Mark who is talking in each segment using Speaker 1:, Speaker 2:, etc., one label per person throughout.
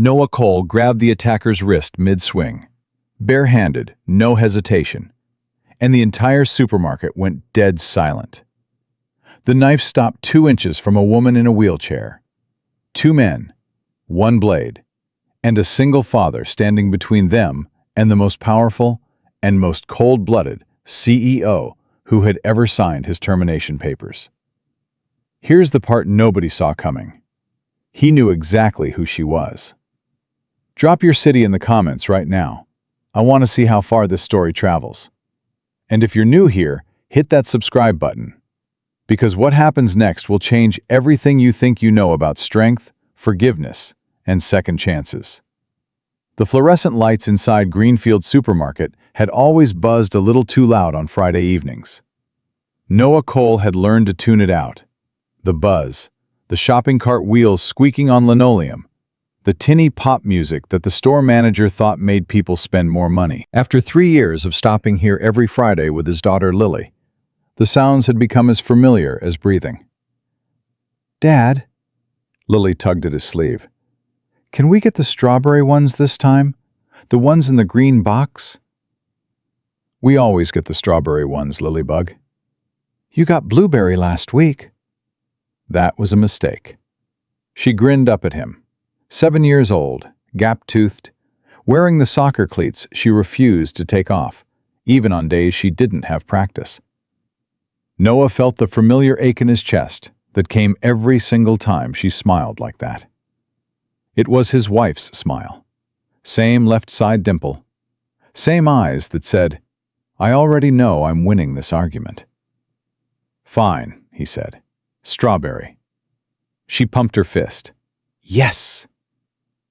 Speaker 1: Noah Cole grabbed the attacker's wrist mid-swing. Barehanded, no hesitation. And the entire supermarket went dead silent. The knife stopped 2 inches from a woman in a wheelchair. 2 men, 1 blade, and a single father standing between them and the most powerful and most cold-blooded CEO who had ever signed his termination papers. Here's the part nobody saw coming. He knew exactly who she was. Drop your city in the comments right now. I want to see how far this story travels. And if you're new here, hit that subscribe button. Because what happens next will change everything you think you know about strength, forgiveness, and second chances. The fluorescent lights inside Greenfield Supermarket had always buzzed a little too loud on Friday evenings. Noah Cole had learned to tune it out. The buzz, the shopping cart wheels squeaking on linoleum, the tinny pop music that the store manager thought made people spend more money. After 3 years of stopping here every Friday with his daughter Lily, the sounds had become as familiar as breathing. "Dad," Lily tugged at his sleeve, "can we get the strawberry ones this time? The ones in the green box?" "We always get the strawberry ones, Lilybug." "You got blueberry last week." That was a mistake. She grinned up at him. 7 years old, gap-toothed, wearing the soccer cleats she refused to take off, even on days she didn't have practice. Noah felt the familiar ache in his chest that came every single time she smiled like that. It was his wife's smile. Same left side dimple. Same eyes that said, "I already know I'm winning this argument." "Fine," he said. "Strawberry." She pumped her fist. "Yes!"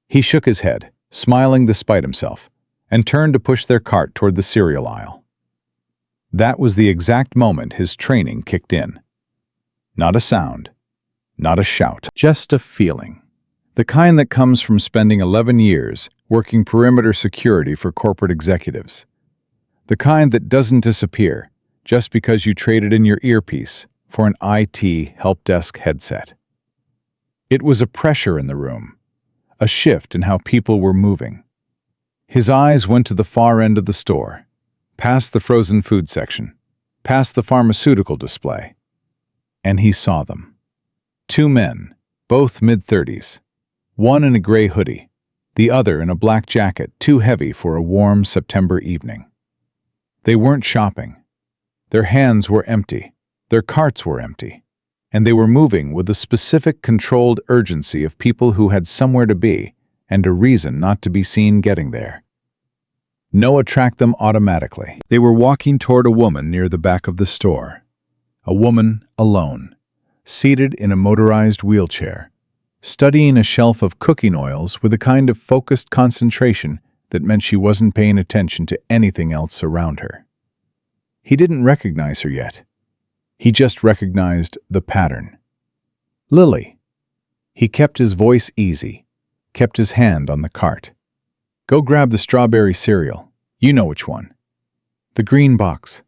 Speaker 1: He shook his head, smiling despite himself, and turned to push their cart toward the cereal aisle. That was the exact moment his training kicked in. Not a sound, not a shout, just a feeling. The kind that comes from spending 11 years working perimeter security for corporate executives. The kind that doesn't disappear just because you traded in your earpiece for an IT help desk headset. It was a pressure in the room, a shift in how people were moving. His eyes went to the far end of the store, past the frozen food section, past the pharmaceutical display, and he saw them. 2 men, both mid-30s, one in a gray hoodie, the other in a black jacket too heavy for a warm September evening. They weren't shopping. Their hands were empty, their carts were empty, and they were moving with the specific controlled urgency of people who had somewhere to be and a reason not to be seen getting there. Noah tracked them automatically. They were walking toward a woman near the back of the store. A woman alone, seated in a motorized wheelchair, studying a shelf of cooking oils with a kind of focused concentration that meant she wasn't paying attention to anything else around her. He didn't recognize her yet. He just recognized the pattern. Lily. He kept his voice easy, kept his hand on the cart. "Go grab the strawberry cereal. You know which one. The green box."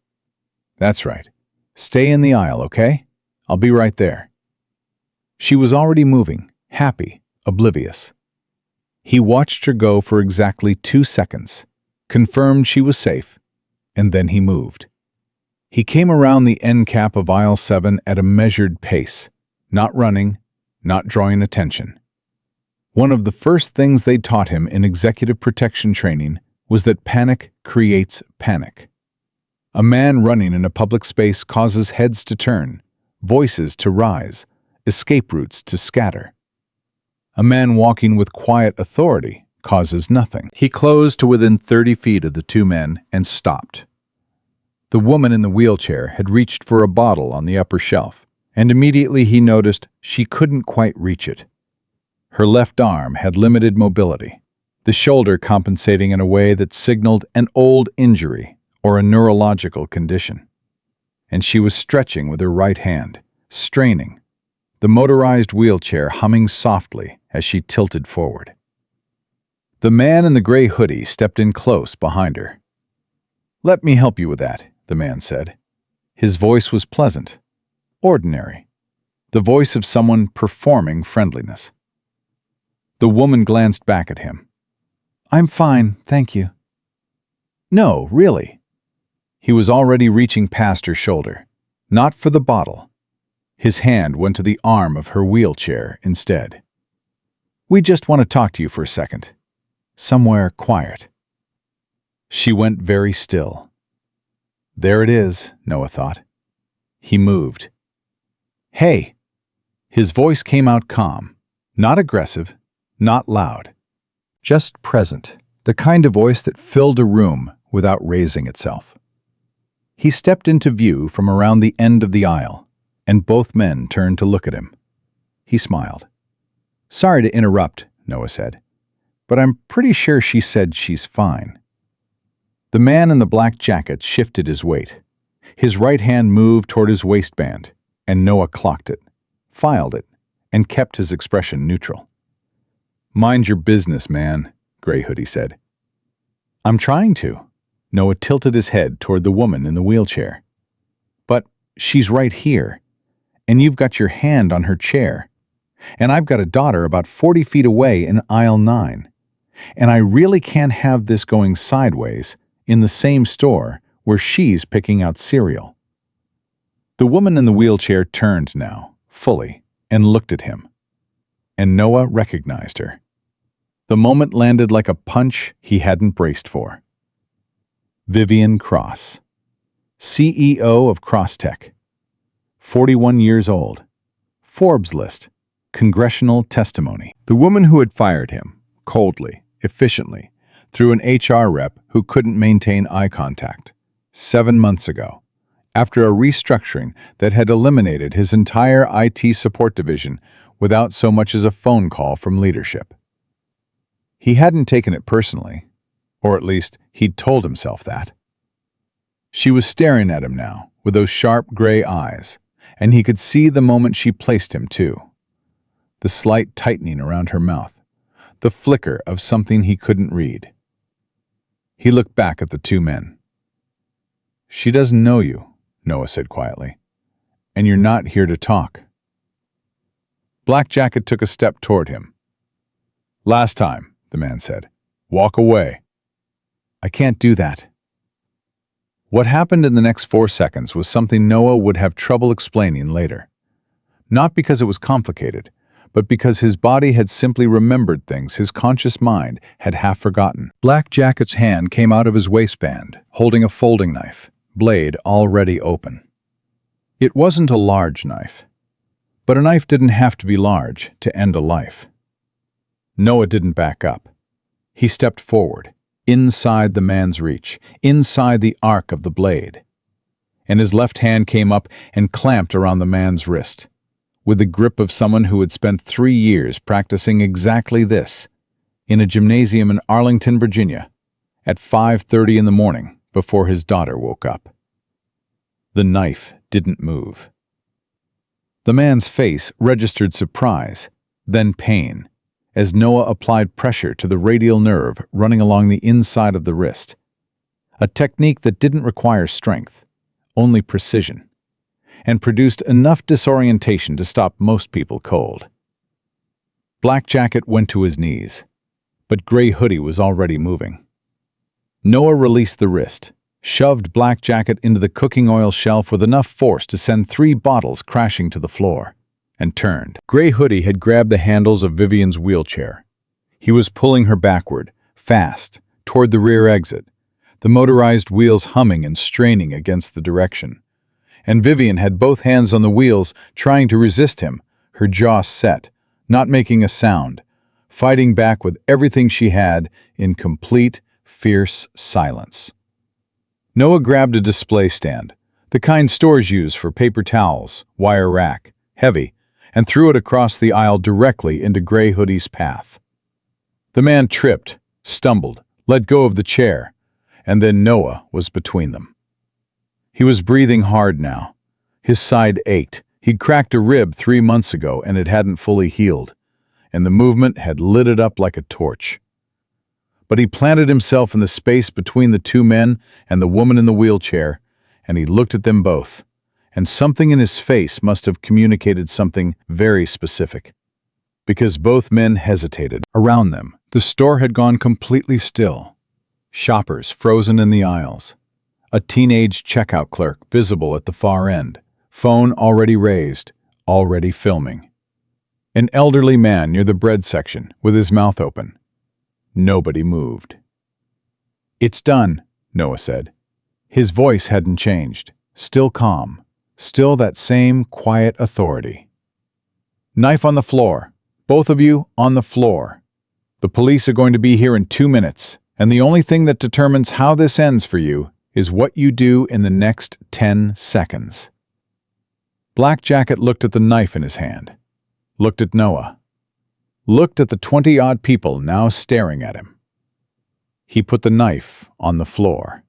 Speaker 1: "That's right. Stay in the aisle, okay? I'll be right there." She was already moving, happy, oblivious. He watched her go for exactly 2 seconds, confirmed she was safe, and then he moved. He came around the end cap of aisle 7 at a measured pace, not running, not drawing attention. One of the first things they taught him in executive protection training was that panic creates panic. A man running in a public space causes heads to turn, voices to rise, escape routes to scatter. A man walking with quiet authority causes nothing. He closed to within 30 feet of the 2 men and stopped. The woman in the wheelchair had reached for a bottle on the upper shelf, and immediately he noticed she couldn't quite reach it. Her left arm had limited mobility, the shoulder compensating in a way that signaled an old injury or a neurological condition. And she was stretching with her right hand, straining, the motorized wheelchair humming softly as she tilted forward. The man in the gray hoodie stepped in close behind her. "Let me help you with that," the man said. His voice was pleasant, ordinary, the voice of someone performing friendliness. The woman glanced back at him. "I'm fine, thank you." "No, really." He was already reaching past her shoulder. Not for the bottle. His hand went to the arm of her wheelchair instead. "We just want to talk to you for a second. Somewhere quiet." She went very still. There it is, Noah thought. He moved. "Hey!" His voice came out calm, not aggressive, not loud. Just present, the kind of voice that filled a room without raising itself. He stepped into view from around the end of the aisle, and both men turned to look at him. He smiled. "Sorry to interrupt," Noah said, "but I'm pretty sure she said she's fine." The man in the black jacket shifted his weight. His right hand moved toward his waistband, and Noah clocked it, filed it, and kept his expression neutral. "Mind your business, man," Gray Hoodie said. "I'm trying to." Noah tilted his head toward the woman in the wheelchair. "But she's right here, and you've got your hand on her chair, and I've got a daughter about 40 feet away in aisle 9, and I really can't have this going sideways in the same store where she's picking out cereal." The woman in the wheelchair turned now, fully, and looked at him. And Noah recognized her. The moment landed like a punch he hadn't braced for. Vivian Cross, CEO of Crosstech, 41 years old, Forbes list, congressional testimony. The woman who had fired him, coldly, efficiently, through an HR rep who couldn't maintain eye contact, 7 months ago, after a restructuring that had eliminated his entire IT support division without so much as a phone call from leadership. He hadn't taken it personally, or at least he'd told himself that. She was staring at him now, with those sharp gray eyes, and he could see the moment she placed him, too. The slight tightening around her mouth, the flicker of something he couldn't read. He looked back at the two men. "She doesn't know you," Noah said quietly, "and you're not here to talk." Black Jacket took a step toward him. "Last time," the man said. "Walk away." "I can't do that." What happened in the next 4 seconds was something Noah would have trouble explaining later. Not because it was complicated, but because his body had simply remembered things his conscious mind had half forgotten. Black Jacket's hand came out of his waistband, holding a folding knife, blade already open. It wasn't a large knife, but a knife didn't have to be large to end a life. Noah didn't back up. He stepped forward, inside the man's reach, inside the arc of the blade. And his left hand came up and clamped around the man's wrist, with the grip of someone who had spent 3 years practicing exactly this, in a gymnasium in Arlington, Virginia, at 5:30 in the morning before his daughter woke up. The knife didn't move. The man's face registered surprise, then pain, as Noah applied pressure to the radial nerve running along the inside of the wrist, a technique that didn't require strength, only precision, and produced enough disorientation to stop most people cold. Black Jacket went to his knees, but Gray Hoodie was already moving. Noah released the wrist, shoved Black Jacket into the cooking oil shelf with enough force to send 3 bottles crashing to the floor, and turned. Gray Hoodie had grabbed the handles of Vivian's wheelchair. He was pulling her backward, fast, toward the rear exit, the motorized wheels humming and straining against the direction. And Vivian had both hands on the wheels, trying to resist him, her jaw set, not making a sound, fighting back with everything she had in complete, fierce silence. Noah grabbed a display stand, the kind stores use for paper towels, wire rack, heavy, and threw it across the aisle directly into Gray Hoodie's path. The man tripped, stumbled, let go of the chair, and then Noah was between them. He was breathing hard now. His side ached. He'd cracked a rib 3 months ago and it hadn't fully healed, and the movement had lit it up like a torch. But he planted himself in the space between the two men and the woman in the wheelchair, and he looked at them both, and something in his face must have communicated something very specific. because both men hesitated. Around them, the store had gone completely still. Shoppers frozen in the aisles. A teenage checkout clerk visible at the far end, phone already raised, already filming. An elderly man near the bread section with his mouth open. Nobody moved. "It's done," Noah said. His voice hadn't changed, still calm, still that same quiet authority. "Knife on the floor. Both of you on the floor. The police are going to be here in 2 minutes, and the only thing that determines how this ends for you is what you do in the next 10 seconds. Black Jacket looked at the knife in his hand, looked at Noah, looked at the 20-odd people now staring at him. He put the knife on the floor.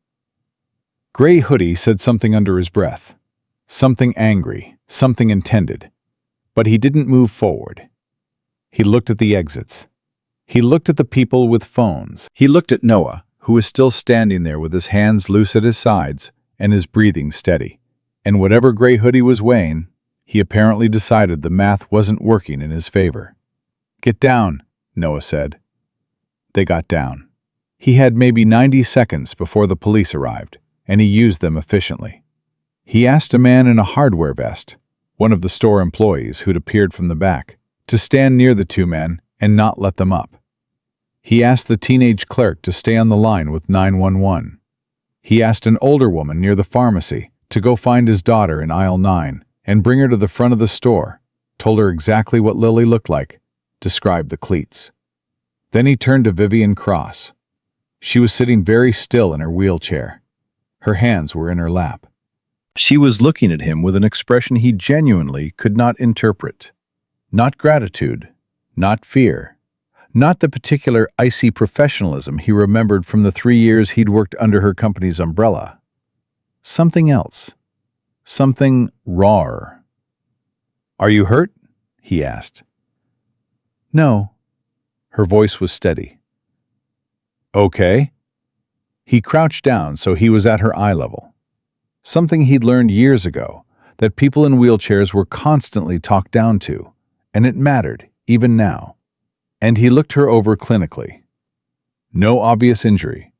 Speaker 1: Gray Hoodie said something under his breath, something angry, something intended, but he didn't move forward. He looked at the exits. He looked at the people with phones. He looked at Noah, who was still standing there with his hands loose at his sides and his breathing steady. And whatever Gray Hoodie was weighing, he apparently decided the math wasn't working in his favor. "Get down," Noah said. They got down. He had maybe 90 seconds before the police arrived, and he used them efficiently. He asked a man in a hardware vest, one of the store employees who'd appeared from the back, to stand near the two men and not let them up. He asked the teenage clerk to stay on the line with 911. He asked an older woman near the pharmacy to go find his daughter in aisle 9 and bring her to the front of the store, told her exactly what Lily looked like, described the cleats. Then he turned to Vivian Cross. She was sitting very still in her wheelchair. Her hands were in her lap. She was looking at him with an expression he genuinely could not interpret. Not gratitude, not fear, not the particular icy professionalism he remembered from the 3 years he'd worked under her company's umbrella. Something else. Something rawer. "Are you hurt?" he asked. "No." Her voice was steady. "Okay." He crouched down so he was at her eye level. Something he'd learned years ago, that people in wheelchairs were constantly talked down to, and it mattered, even now. And he looked her over clinically. No obvious injury.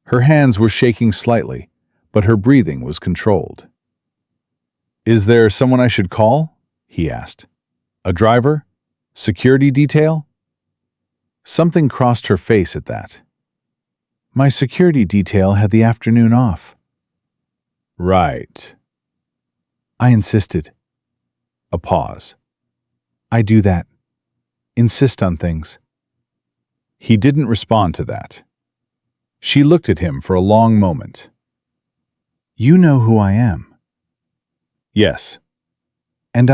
Speaker 1: Her hands were shaking slightly, but her breathing was controlled. "Is there someone I should call?" he asked. "A driver? Security detail?" Something crossed her face at that. "My security detail had the afternoon off." "Right." I insisted. A pause. "I do that. Insist on things." He didn't respond to that. She looked at him for a long moment. "You know who I am." "Yes." "And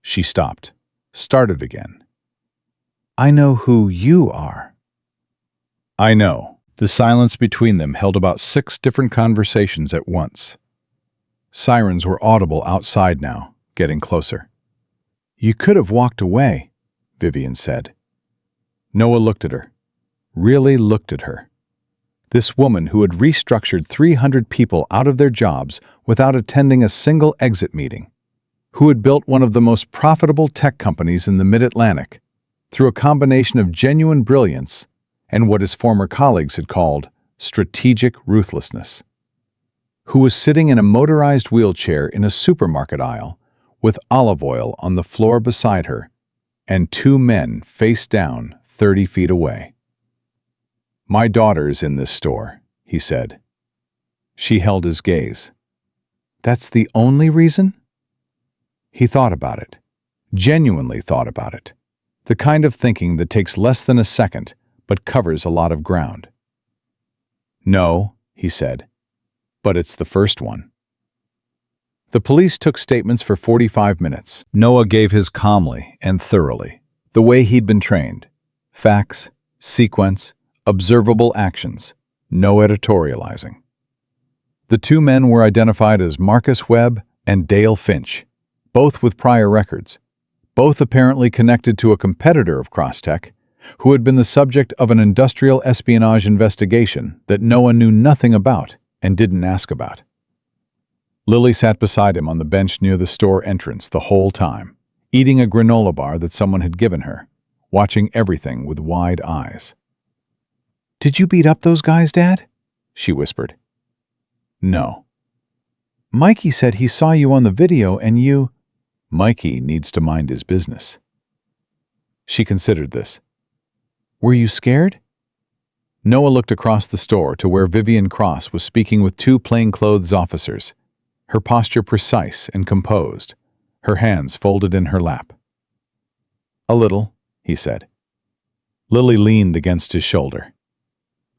Speaker 1: She stopped, started again. "I know who you are." "I know." The silence between them held about 6 different conversations at once. Sirens were audible outside now, getting closer. "You could have walked away," Vivian said. Noah looked at her. Really looked at her. This woman who had restructured 300 people out of their jobs without attending a single exit meeting. Who had built one of the most profitable tech companies in the Mid-Atlantic through a combination of genuine brilliance and what his former colleagues had called strategic ruthlessness. Who was sitting in a motorized wheelchair in a supermarket aisle with olive oil on the floor beside her and 2 men face down 30 feet away. "My daughter's in this store," he said. She held his gaze. "That's the only reason?" He thought about it. Genuinely thought about it. The kind of thinking that takes less than a second but covers a lot of ground. "No," he said, "but it's the first one." The police took statements for 45 minutes. Noah gave his calmly and thoroughly, the way he'd been trained. Facts, sequence, observable actions, no editorializing. The 2 men were identified as Marcus Webb and Dale Finch, both with prior records, both apparently connected to a competitor of Crosstech, who had been the subject of an industrial espionage investigation that Noah knew nothing about and didn't ask about. Lily sat beside him on the bench near the store entrance the whole time, eating a granola bar that someone had given her, watching everything with wide eyes. "Did you beat up those guys, Dad?" she whispered. "No." "Mikey said he saw you on the video and you—" "Mikey needs to mind his business." She considered this. "Were you scared?" Noah looked across the store to where Vivian Cross was speaking with two plainclothes officers, her posture precise and composed, her hands folded in her lap. "A little," he said. Lily leaned against his shoulder.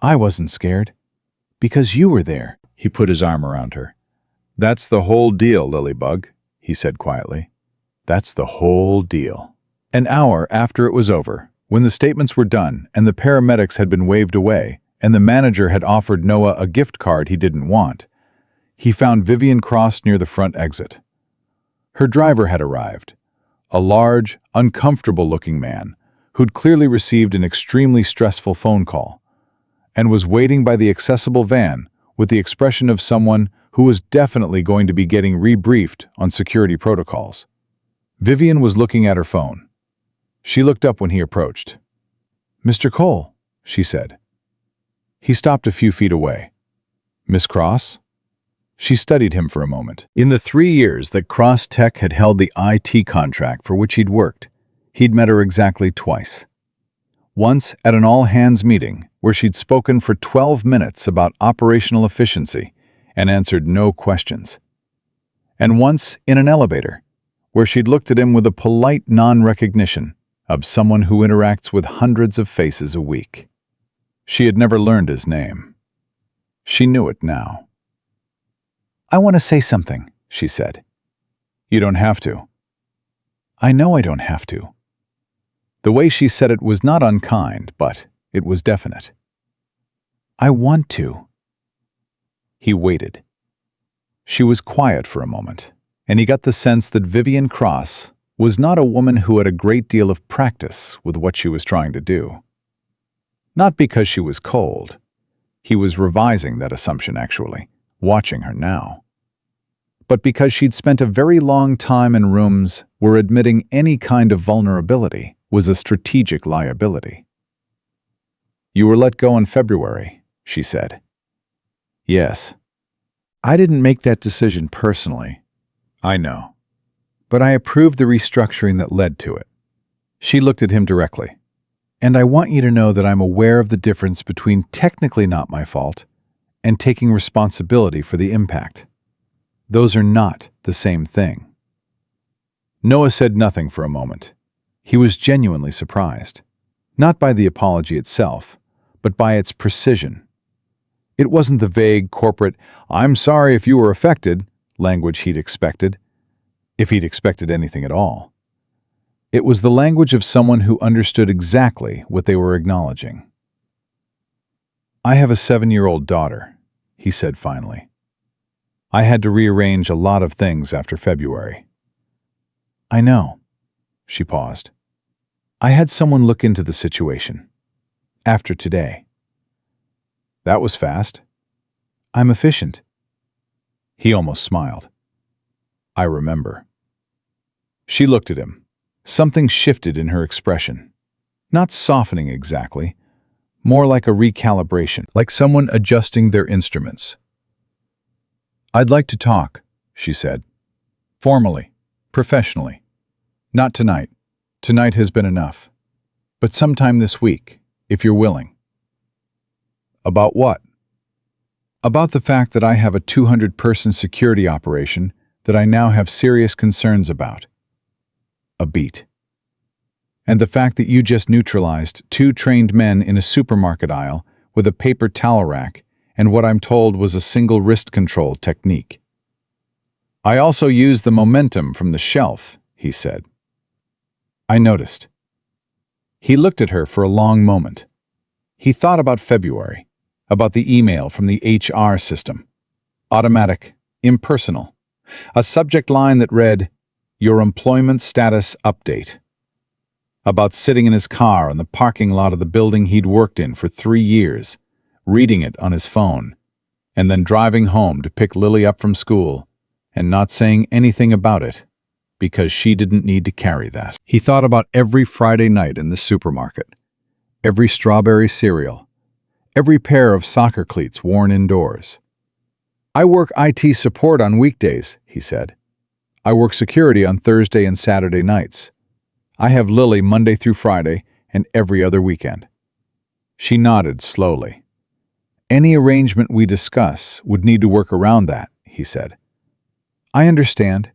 Speaker 1: "I wasn't scared. Because you were there." He put his arm around her. "That's the whole deal, Lilybug," he said quietly. "That's the whole deal." An hour after it was over, when the statements were done and the paramedics had been waved away and the manager had offered Noah a gift card he didn't want, he found Vivian Cross near the front exit. Her driver had arrived, a large, uncomfortable-looking man who'd clearly received an extremely stressful phone call, and was waiting by the accessible van with the expression of someone who was definitely going to be getting rebriefed on security protocols. Vivian was looking at her phone. She looked up when he approached. "Mr. Cole," she said. He stopped a few feet away. "Miss Cross?" She studied him for a moment. In the 3 years that Cross Tech had held the IT contract for which he'd worked, he'd met her exactly twice. Once at an all-hands meeting where she'd spoken for 12 minutes about operational efficiency and answered no questions. And once in an elevator where she'd looked at him with a polite non-recognition of someone who interacts with hundreds of faces a week. She had never learned his name. She knew it now. "I want to say something," she said. "You don't have to." "I know I don't have to." The way she said it was not unkind, but it was definite. "I want to." He waited. She was quiet for a moment, and he got the sense that Vivian Cross was not a woman who had a great deal of practice with what she was trying to do. Not because she was cold. He was revising that assumption, actually, watching her now. But because she'd spent a very long time in rooms where admitting any kind of vulnerability was a strategic liability. "You were let go in February," she said. "Yes. I didn't make that decision personally. I know. But I approved the restructuring that led to it." She looked at him directly. "And I want you to know that I'm aware of the difference between technically not my fault and taking responsibility for the impact. Those are not the same thing." Noah said nothing for a moment. He was genuinely surprised, not by the apology itself, but by its precision. It wasn't the vague corporate, "I'm sorry if you were affected," language he'd expected, if he'd expected anything at all. It was the language of someone who understood exactly what they were acknowledging. "I have a 7-year-old daughter," he said finally. "I had to rearrange a lot of things after February." "I know." She paused. "I had someone look into the situation. After today." "That was fast." "I'm efficient." He almost smiled. "I remember." She looked at him. Something shifted in her expression. Not softening exactly, more like a recalibration, like someone adjusting their instruments. "I'd like to talk," she said. "Formally, professionally. Not tonight. Tonight has been enough. But sometime this week, if you're willing." "About what?" "About the fact that I have a 200-person security operation that I now have serious concerns about." A beat. "And the fact that you just neutralized 2 trained men in a supermarket aisle with a paper towel rack and what I'm told was a single wrist control technique." "I also used the momentum from the shelf," he said. "I noticed." He looked at her for a long moment. He thought about February, about the email from the HR system. Automatic, impersonal. A subject line that read, "Your employment status update." About sitting in his car in the parking lot of the building he'd worked in for 3 years, reading it on his phone, and then driving home to pick Lily up from school and not saying anything about it because she didn't need to carry that. He thought about every Friday night in the supermarket, every strawberry cereal, every pair of soccer cleats worn indoors. "I work IT support on weekdays," he said. "I work security on Thursday and Saturday nights. I have Lily Monday through Friday and every other weekend." She nodded slowly. "Any arrangement we discuss would need to work around that," he said. "I understand.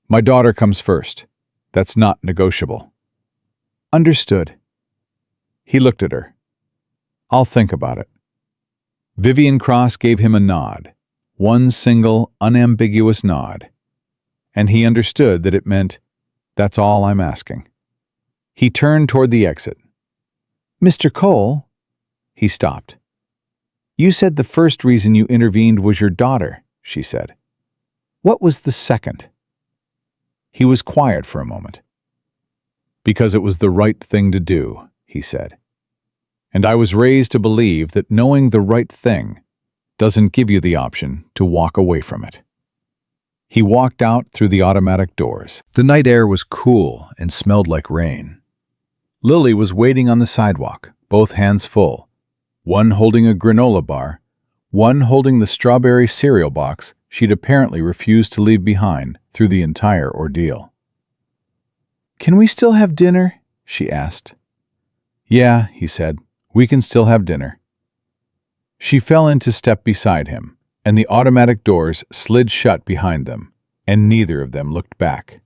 Speaker 1: My daughter comes first. That's not negotiable." "Understood." He looked at her. "I'll think about it." Vivian Cross gave him a nod, one single, unambiguous nod, and he understood that it meant, "That's all I'm asking." He turned toward the exit. "Mr. Cole," he stopped. "You said the first reason you intervened was your daughter," she said. "What was the second?" He was quiet for a moment. "Because it was the right thing to do," he said. "And I was raised to believe that knowing the right thing doesn't give you the option to walk away from it." He walked out through the automatic doors. The night air was cool and smelled like rain. Lily was waiting on the sidewalk, both hands full, one holding a granola bar, one holding the strawberry cereal box she'd apparently refused to leave behind through the entire ordeal. "Can we still have dinner?" she asked. "Yeah," he said, "we can still have dinner." She fell into step beside him, and the automatic doors slid shut behind them, and neither of them looked back.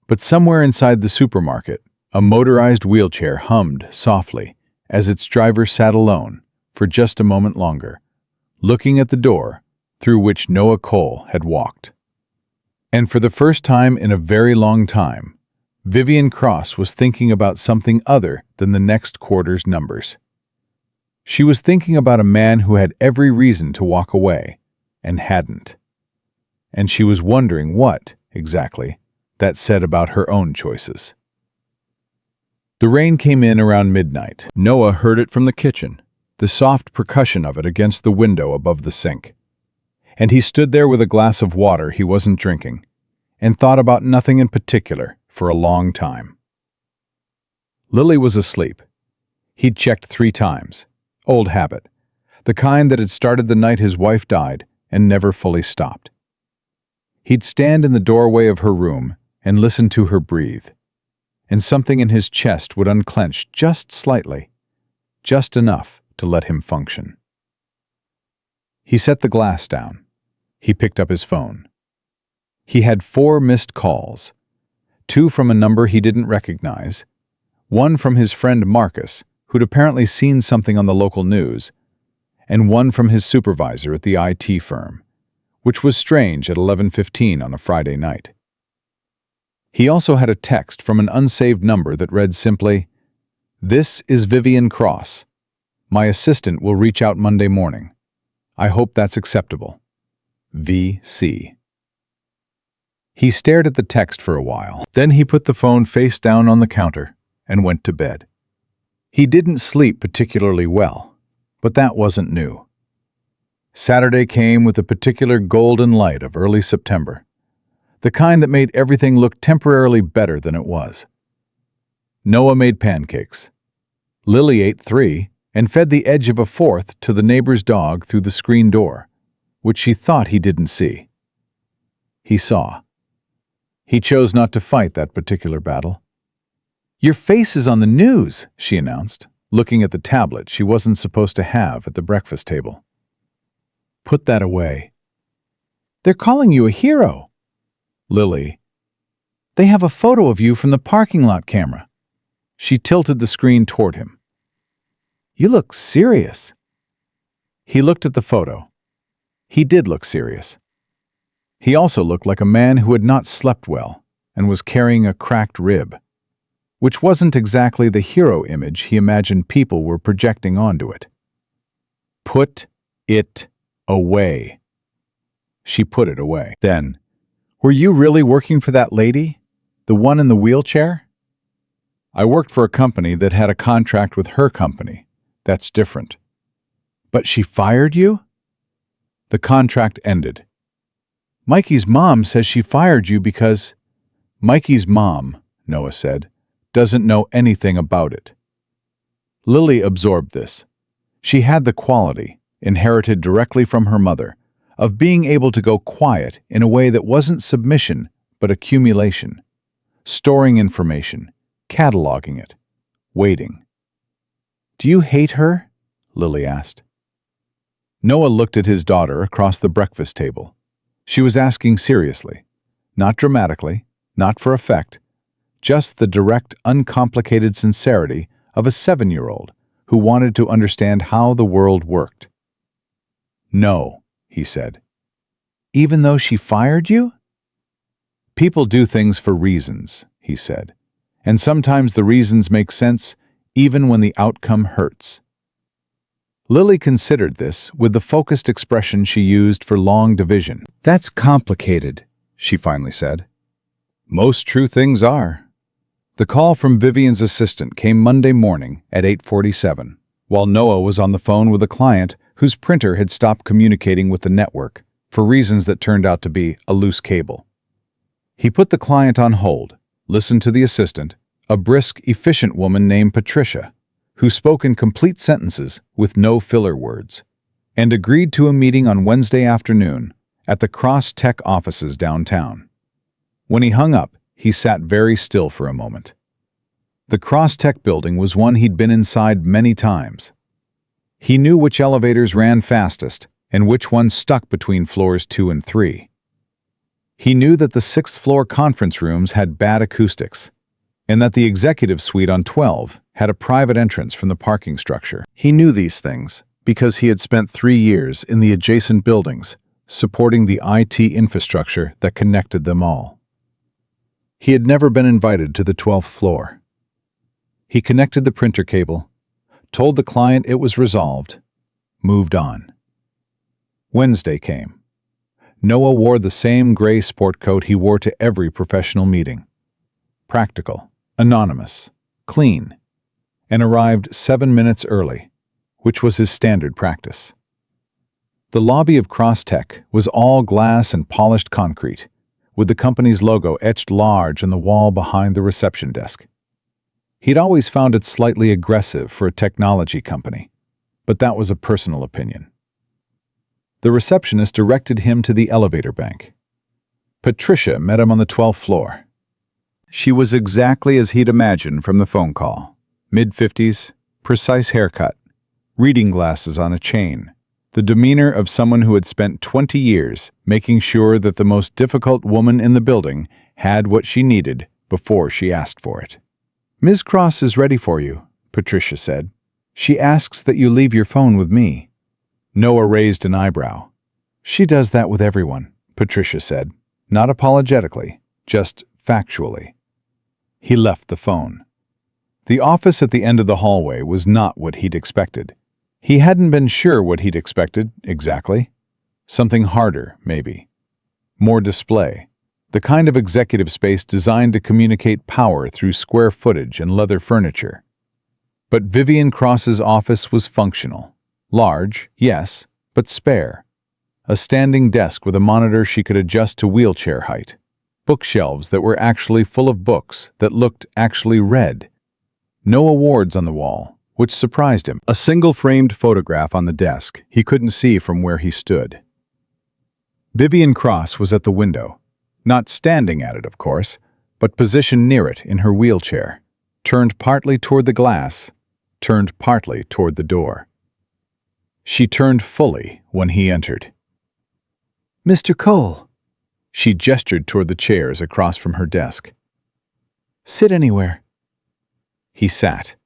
Speaker 1: But somewhere inside the supermarket, a motorized wheelchair hummed softly as its driver sat alone for just a moment longer, looking at the door through which Noah Cole had walked. And for the first time in a very long time, Vivian Cross was thinking about something other than the next quarter's numbers. She was thinking about a man who had every reason to walk away, and hadn't. And she was wondering what, exactly, that said about her own choices. The rain came in around midnight. Noah heard it from the kitchen, the soft percussion of it against the window above the sink. And he stood there with a glass of water he wasn't drinking, and thought about nothing in particular for a long time. Lily was asleep. He'd checked 3 times. Old habit. The kind that had started the night his wife died and never fully stopped. He'd stand in the doorway of her room and listen to her breathe, and something in his chest would unclench just slightly, just enough to let him function. He set the glass down. He picked up his phone. He had 4 missed calls, 2 from a number he didn't recognize, 1 from his friend Marcus, who'd apparently seen something on the local news, and 1 from his supervisor at the IT firm, which was strange at 11:15 on a Friday night. He also had a text from an unsaved number that read simply, "This is Vivian Cross. My assistant will reach out Monday morning. I hope that's acceptable. VC." He stared at the text for a while. Then he put the phone face down on the counter and went to bed. He didn't sleep particularly well, but that wasn't new. Saturday came with the particular golden light of early September, the kind that made everything look temporarily better than it was. Noah made pancakes. Lily ate 3 and fed the edge of a 4th to the neighbor's dog through the screen door, which she thought he didn't see. He saw. He chose not to fight that particular battle. "Your face is on the news," she announced, looking at the tablet she wasn't supposed to have at the breakfast table. "Put that away." "They're calling you a hero." "Lily." "They have a photo of you from the parking lot camera." She tilted the screen toward him. "You look serious." He looked at the photo. He did look serious. He also looked like a man who had not slept well and was carrying a cracked rib, which wasn't exactly the hero image he imagined people were projecting onto it. "Put it away." She put it away. Then, "Were you really working for that lady? The one in the wheelchair?" "I worked for a company that had a contract with her company. That's different." "But she fired you?" "The contract ended." "Mikey's mom says she fired you because..." Mikey's mom, Noah said, doesn't know anything about it. Lily absorbed this. She had the quality, inherited directly from her mother, of being able to go quiet in a way that wasn't submission, but accumulation, storing information, cataloging it, waiting. "Do you hate her?" Lily asked. Noah looked at his daughter across the breakfast table. She was asking seriously, not dramatically, not for effect, just the direct, uncomplicated sincerity of a 7-year-old who wanted to understand how the world worked. "No," he said. "Even though she fired you?" "People do things for reasons," he said, "and sometimes the reasons make sense even when the outcome hurts." Lily considered this with the focused expression she used for long division. "That's complicated," she finally said. "Most true things are." The call from Vivian's assistant came Monday morning at 8:47, while Noah was on the phone with a client whose printer had stopped communicating with the network for reasons that turned out to be a loose cable. He put the client on hold, listened to the assistant, a brisk, efficient woman named Patricia, who spoke in complete sentences with no filler words, and agreed to a meeting on Wednesday afternoon at the Cross Tech offices downtown. When he hung up, he sat very still for a moment. The Cross Tech building was one he'd been inside many times. He knew which elevators ran fastest and which ones stuck between floors 2 and 3. He knew that the 6th-floor conference rooms had bad acoustics, and that the executive suite on 12 had a private entrance from the parking structure. He knew these things because he had spent 3 years in the adjacent buildings, supporting the IT infrastructure that connected them all. He had never been invited to the 12th floor. He connected the printer cable, told the client it was resolved, moved on. Wednesday came. Noah wore the same gray sport coat he wore to every professional meeting. Practical, anonymous, clean, and arrived 7 minutes early, which was his standard practice. The lobby of Cross Tech was all glass and polished concrete, with the company's logo etched large on the wall behind the reception desk. He'd always found it slightly aggressive for a technology company, but that was a personal opinion. The receptionist directed him to the elevator bank. Patricia met him on the 12th floor. She was exactly as he'd imagined from the phone call. Mid-50s, precise haircut, reading glasses on a chain, the demeanor of someone who had spent 20 years making sure that the most difficult woman in the building had what she needed before she asked for it. "Ms. Cross is ready for you," Patricia said. "She asks that you leave your phone with me." Noah raised an eyebrow. "She does that with everyone," Patricia said, not apologetically, just factually. He left the phone. The office at the end of the hallway was not what he'd expected. He hadn't been sure what he'd expected, exactly. Something harder, maybe. More display. The kind of executive space designed to communicate power through square footage and leather furniture. But Vivian Cross's office was functional. Large, yes, but spare. A standing desk with a monitor she could adjust to wheelchair height. Bookshelves that were actually full of books that looked actually read. No awards on the wall, which surprised him. A single framed photograph on the desk he couldn't see from where he stood. Vivian Cross was at the window, not standing at it, of course, but positioned near it in her wheelchair, turned partly toward the glass, turned partly toward the door. She turned fully when he entered. "Mr. Cole." She gestured toward the chairs across from her desk. "Sit anywhere." He sat.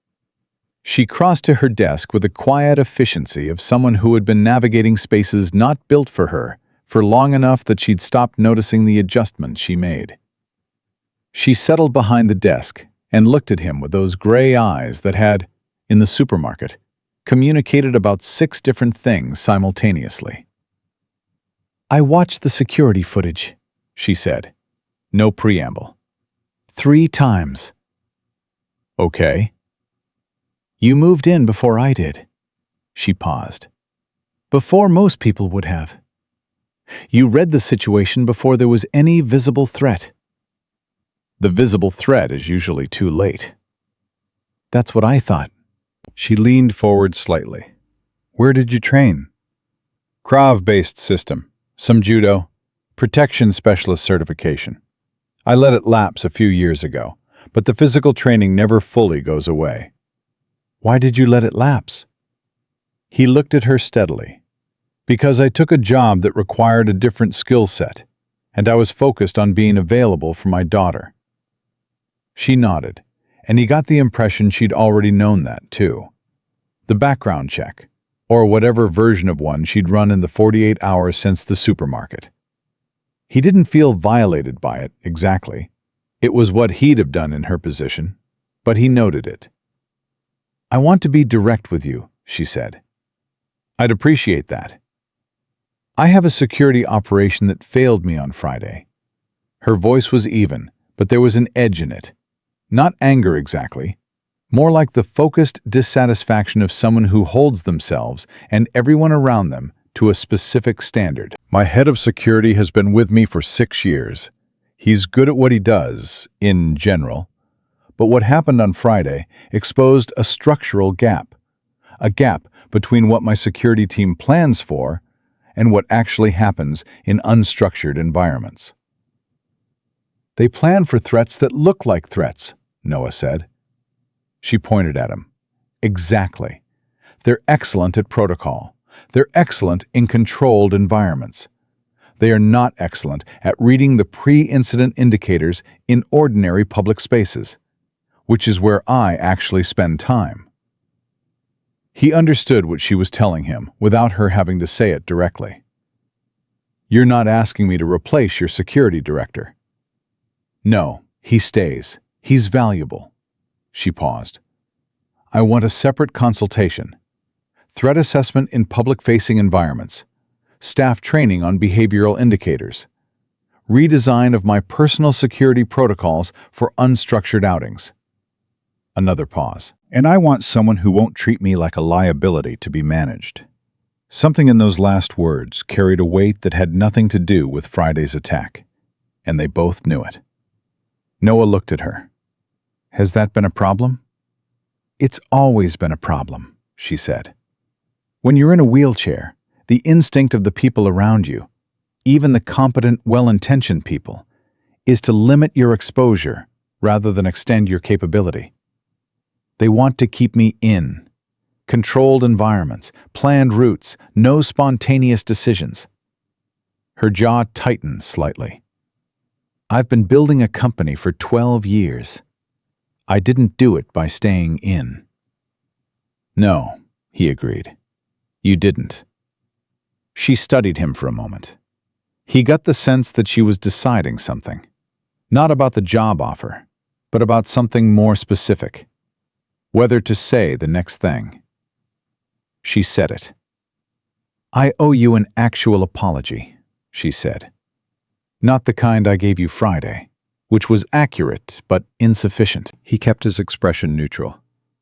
Speaker 1: She crossed to her desk with the quiet efficiency of someone who had been navigating spaces not built for her for long enough that she'd stopped noticing the adjustments she made. She settled behind the desk and looked at him with those gray eyes that had, in the supermarket, communicated about 6 different things simultaneously. "I watched the security footage," she said. No preamble. 3 times. "Okay." "You moved in before I did." She paused. "Before most people would have. You read the situation before there was any visible threat." The visible threat is usually too late. That's what I thought. She leaned forward slightly. Where did you train? Krav-based system, some judo, protection specialist certification. I let it lapse a few years ago, but the physical training never fully goes away. Why did you let it lapse? He looked at her steadily. Because I took a job that required a different skill set, and I was focused on being available for my daughter. She nodded, and he got the impression she'd already known that, too. The background check, or whatever version of one she'd run in the 48 hours since the supermarket. He didn't feel violated by it, exactly. It was what he'd have done in her position, but he noted it. I want to be direct with you, she said. I'd appreciate that. I have a security operation that failed me on Friday. Her voice was even, but there was an edge in it. Not anger exactly, more like the focused dissatisfaction of someone who holds themselves and everyone around them to a specific standard. My head of security has been with me for 6 years. He's good at what he does, in general. But what happened on Friday exposed a structural gap. A gap between what my security team plans for and what actually happens in unstructured environments. They plan for threats that look like threats, Noah said. She pointed at him. Exactly. They're excellent at protocol. They're excellent in controlled environments. They are not excellent at reading the pre-incident indicators in ordinary public spaces, which is where I actually spend time. He understood what she was telling him without her having to say it directly. You're not asking me to replace your security director. No, he stays. He's valuable. She paused. I want a separate consultation. Threat assessment in public-facing environments. Staff training on behavioral indicators. Redesign of my personal security protocols for unstructured outings. Another pause. And I want someone who won't treat me like a liability to be managed. Something in those last words carried a weight that had nothing to do with Friday's attack, and they both knew it. Noah looked at her. Has that been a problem? It's always been a problem, she said. When you're in a wheelchair, the instinct of the people around you, even the competent, well-intentioned people, is to limit your exposure rather than extend your capability. They want to keep me in. Controlled environments, planned routes, no spontaneous decisions. Her jaw tightened slightly. I've been building a company for 12 years. I didn't do it by staying in. No, he agreed. You didn't. She studied him for a moment. He got the sense that she was deciding something. Not about the job offer, but about something more specific. Whether to say the next thing. She said it. I owe you an actual apology, she said. Not the kind I gave you Friday, which was accurate but insufficient. He kept his expression neutral.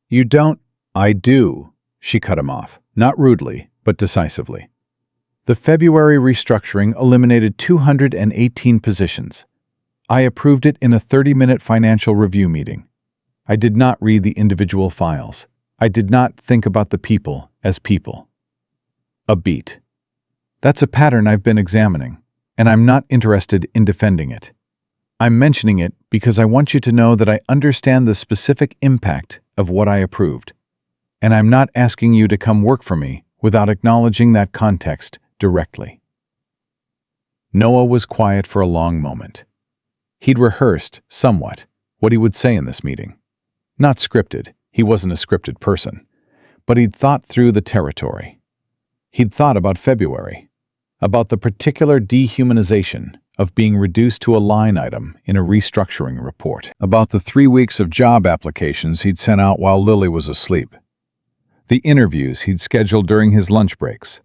Speaker 1: You don't. I do, she cut him off, not rudely, but decisively. The February restructuring eliminated 218 positions. I approved it in a 30-minute financial review meeting. I did not read the individual files. I did not think about the people as people. A beat. That's a pattern I've been examining, and I'm not interested in defending it. I'm mentioning it because I want you to know that I understand the specific impact of what I approved, and I'm not asking you to come work for me without acknowledging that context directly. Noah was quiet for a long moment. He'd rehearsed, somewhat, what he would say in this meeting. Not scripted, he wasn't a scripted person, but he'd thought through the territory. He'd thought about February, about the particular dehumanization of being reduced to a line item in a restructuring report, about the 3 weeks of job applications he'd sent out while Lily was asleep, the interviews he'd scheduled during his lunch breaks,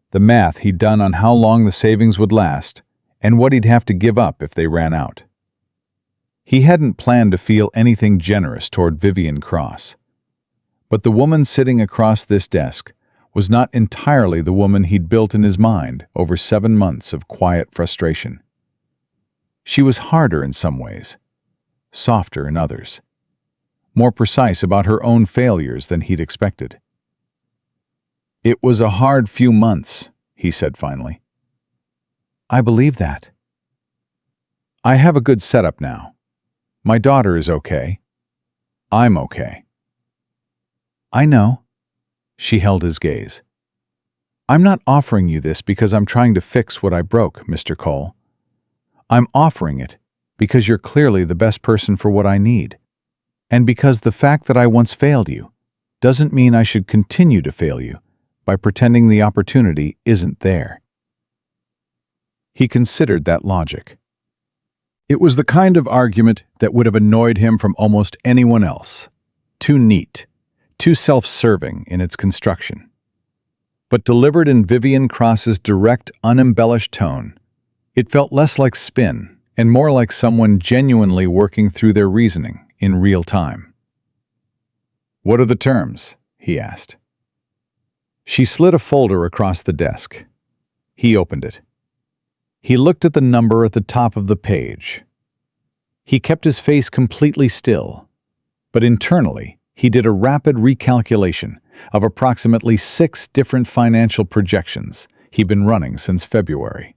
Speaker 1: the math he'd done on how long the savings would last and what he'd have to give up if they ran out. He hadn't planned to feel anything generous toward Vivian Cross. But the woman sitting across this desk was not entirely the woman he'd built in his mind over 7 months of quiet frustration. She was harder in some ways, softer in others, more precise about her own failures than he'd expected. "It was a hard few months," he said finally. "I believe that." "I have a good setup now. My daughter is okay. I'm okay." "I know." She held his gaze. "I'm not offering you this because I'm trying to fix what I broke, Mr. Cole. I'm offering it because you're clearly the best person for what I need, and because the fact that I once failed you doesn't mean I should continue to fail you by pretending the opportunity isn't there." He considered that logic. It was the kind of argument that would have annoyed him from almost anyone else. Too neat, too self-serving in its construction. But delivered in Vivian Cross's direct, unembellished tone, it felt less like spin and more like someone genuinely working through their reasoning in real time. "What are the terms?" he asked. She slid a folder across the desk. He opened it. He looked at the number at the top of the page. He kept his face completely still, but internally he did a rapid recalculation of approximately 6 different financial projections he'd been running since February.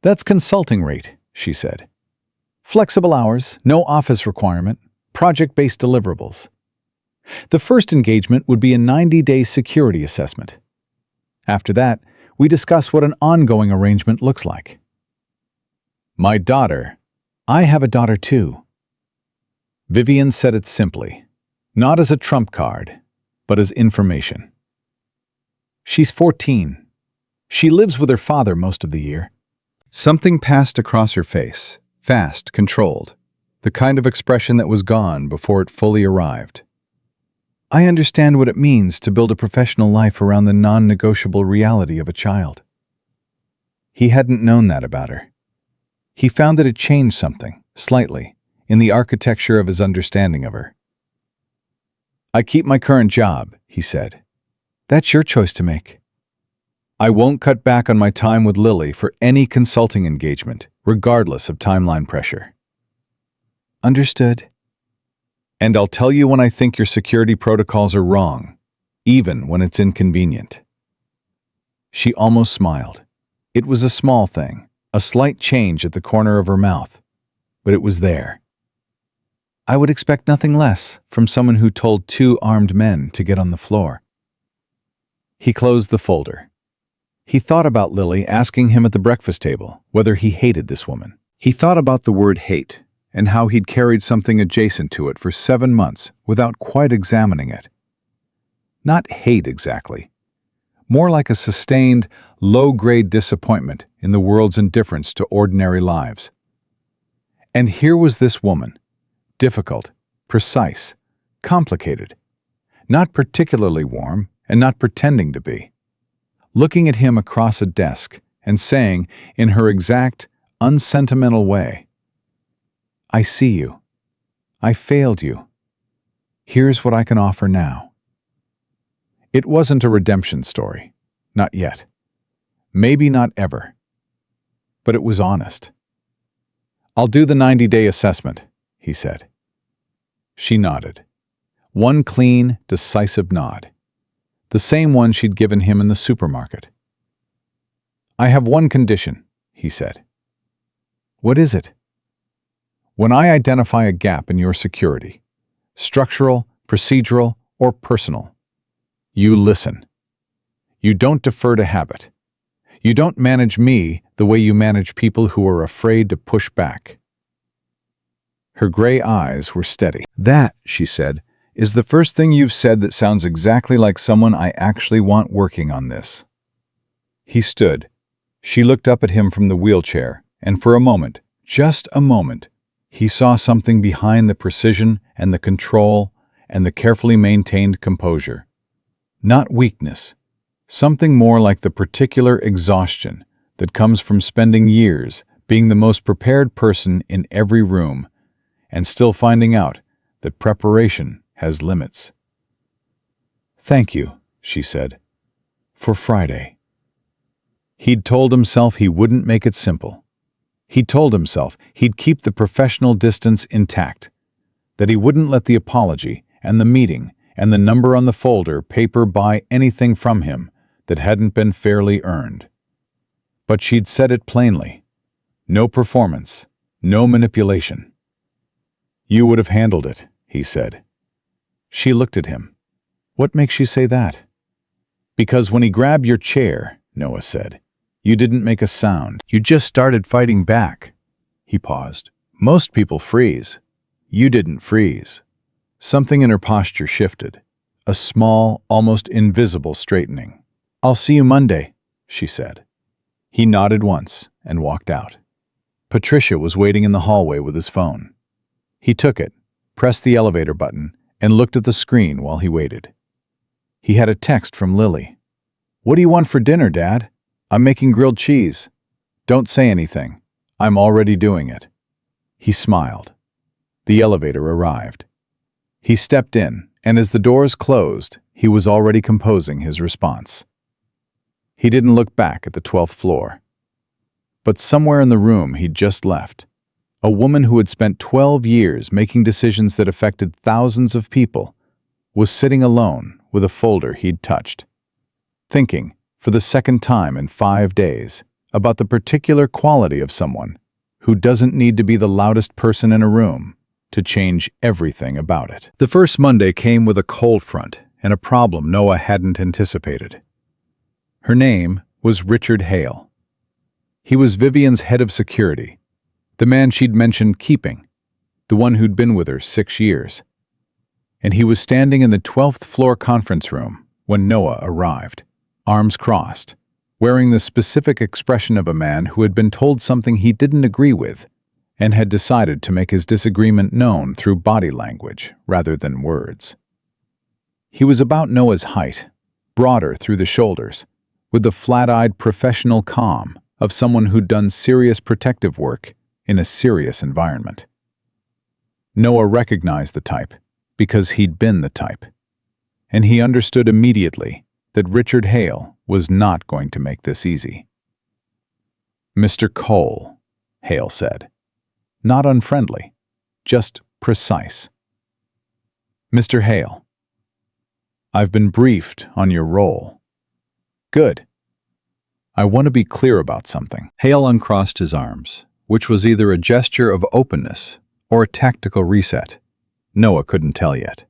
Speaker 1: "That's consulting rate," she said. "Flexible hours, no office requirement, project-based deliverables. The first engagement would be a 90-day security assessment. After that, we discuss what an ongoing arrangement looks like." "My daughter. I have a daughter too." Vivian said it simply, not as a trump card, but as information. "She's 14. She lives with her father most of the year." Something passed across her face, fast, controlled, the kind of expression that was gone before it fully arrived. "I understand what it means to build a professional life around the non-negotiable reality of a child." He hadn't known that about her. He found that it changed something, slightly, in the architecture of his understanding of her. "I keep my current job," he said. "That's your choice to make." "I won't cut back on my time with Lily for any consulting engagement, regardless of timeline pressure." "Understood." "And I'll tell you when I think your security protocols are wrong, even when it's inconvenient." She almost smiled. It was a small thing, a slight change at the corner of her mouth, but it was there. "I would expect nothing less from someone who told 2 armed men to get on the floor." He closed the folder. He thought about Lily asking him at the breakfast table whether he hated this woman. He thought about the word hate and how he'd carried something adjacent to it for 7 months without quite examining it. Not hate exactly. More like a sustained, low-grade disappointment in the world's indifference to ordinary lives. And here was this woman, difficult, precise, complicated, not particularly warm and not pretending to be, looking at him across a desk and saying, in her exact, unsentimental way, "I see you. I failed you. Here's what I can offer now." It wasn't a redemption story. Not yet. Maybe not ever. But it was honest. "I'll do the 90-day assessment," he said. She nodded. One clean, decisive nod. The same one she'd given him in the supermarket. "I have one condition," he said. "What is it?" "When I identify a gap in your security, structural, procedural, or personal, you listen. You don't defer to habit. You don't manage me the way you manage people who are afraid to push back." Her gray eyes were steady. "That," she said, "is the first thing you've said that sounds exactly like someone I actually want working on this." He stood. She looked up at him from the wheelchair, and for a moment, just a moment, he saw something behind the precision and the control and the carefully maintained composure. Not weakness, something more like the particular exhaustion that comes from spending years being the most prepared person in every room and still finding out that preparation has limits. "Thank you," she said, "for Friday." He'd told himself he wouldn't make it simple. He told himself he'd keep the professional distance intact, that he wouldn't let the apology and the meeting and the number on the folder paper buy anything from him that hadn't been fairly earned. But she'd said it plainly. No performance, no manipulation. "You would have handled it," he said. She looked at him. "What makes you say that?" "Because when he grabbed your chair," Noah said, "you didn't make a sound. You just started fighting back." He paused. "Most people freeze. You didn't freeze." Something in her posture shifted, a small, almost invisible straightening. "I'll see you Monday," she said. He nodded once and walked out. Patricia was waiting in the hallway with his phone. He took it, pressed the elevator button, and looked at the screen while he waited. He had a text from Lily. "What do you want for dinner, Dad? I'm making grilled cheese. Don't say anything. I'm already doing it." He smiled. The elevator arrived. He stepped in, and as the doors closed, he was already composing his response. He didn't look back at the 12th floor. But somewhere in the room he'd just left, a woman who had spent 12 years making decisions that affected thousands of people was sitting alone with a folder he'd touched, thinking, for the second time in 5 days, about the particular quality of someone who doesn't need to be the loudest person in a room to change everything about it. The first Monday came with a cold front and a problem Noah hadn't anticipated. Her name was Richard Hale. He was Vivian's head of security, the man she'd mentioned keeping, the one who'd been with her 6 years. And he was standing in the 12th floor conference room when Noah arrived, arms crossed, wearing the specific expression of a man who had been told something he didn't agree with and had decided to make his disagreement known through body language rather than words. He was about Noah's height, broader through the shoulders, with the flat-eyed professional calm of someone who'd done serious protective work in a serious environment. Noah recognized the type because he'd been the type, and he understood immediately that Richard Hale was not going to make this easy. "Mr. Cole," Hale said. Not unfriendly, just precise. "Mr. Hale, I've been briefed on your role." "Good. I want to be clear about something." Hale uncrossed his arms, which was either a gesture of openness or a tactical reset. Noah couldn't tell yet.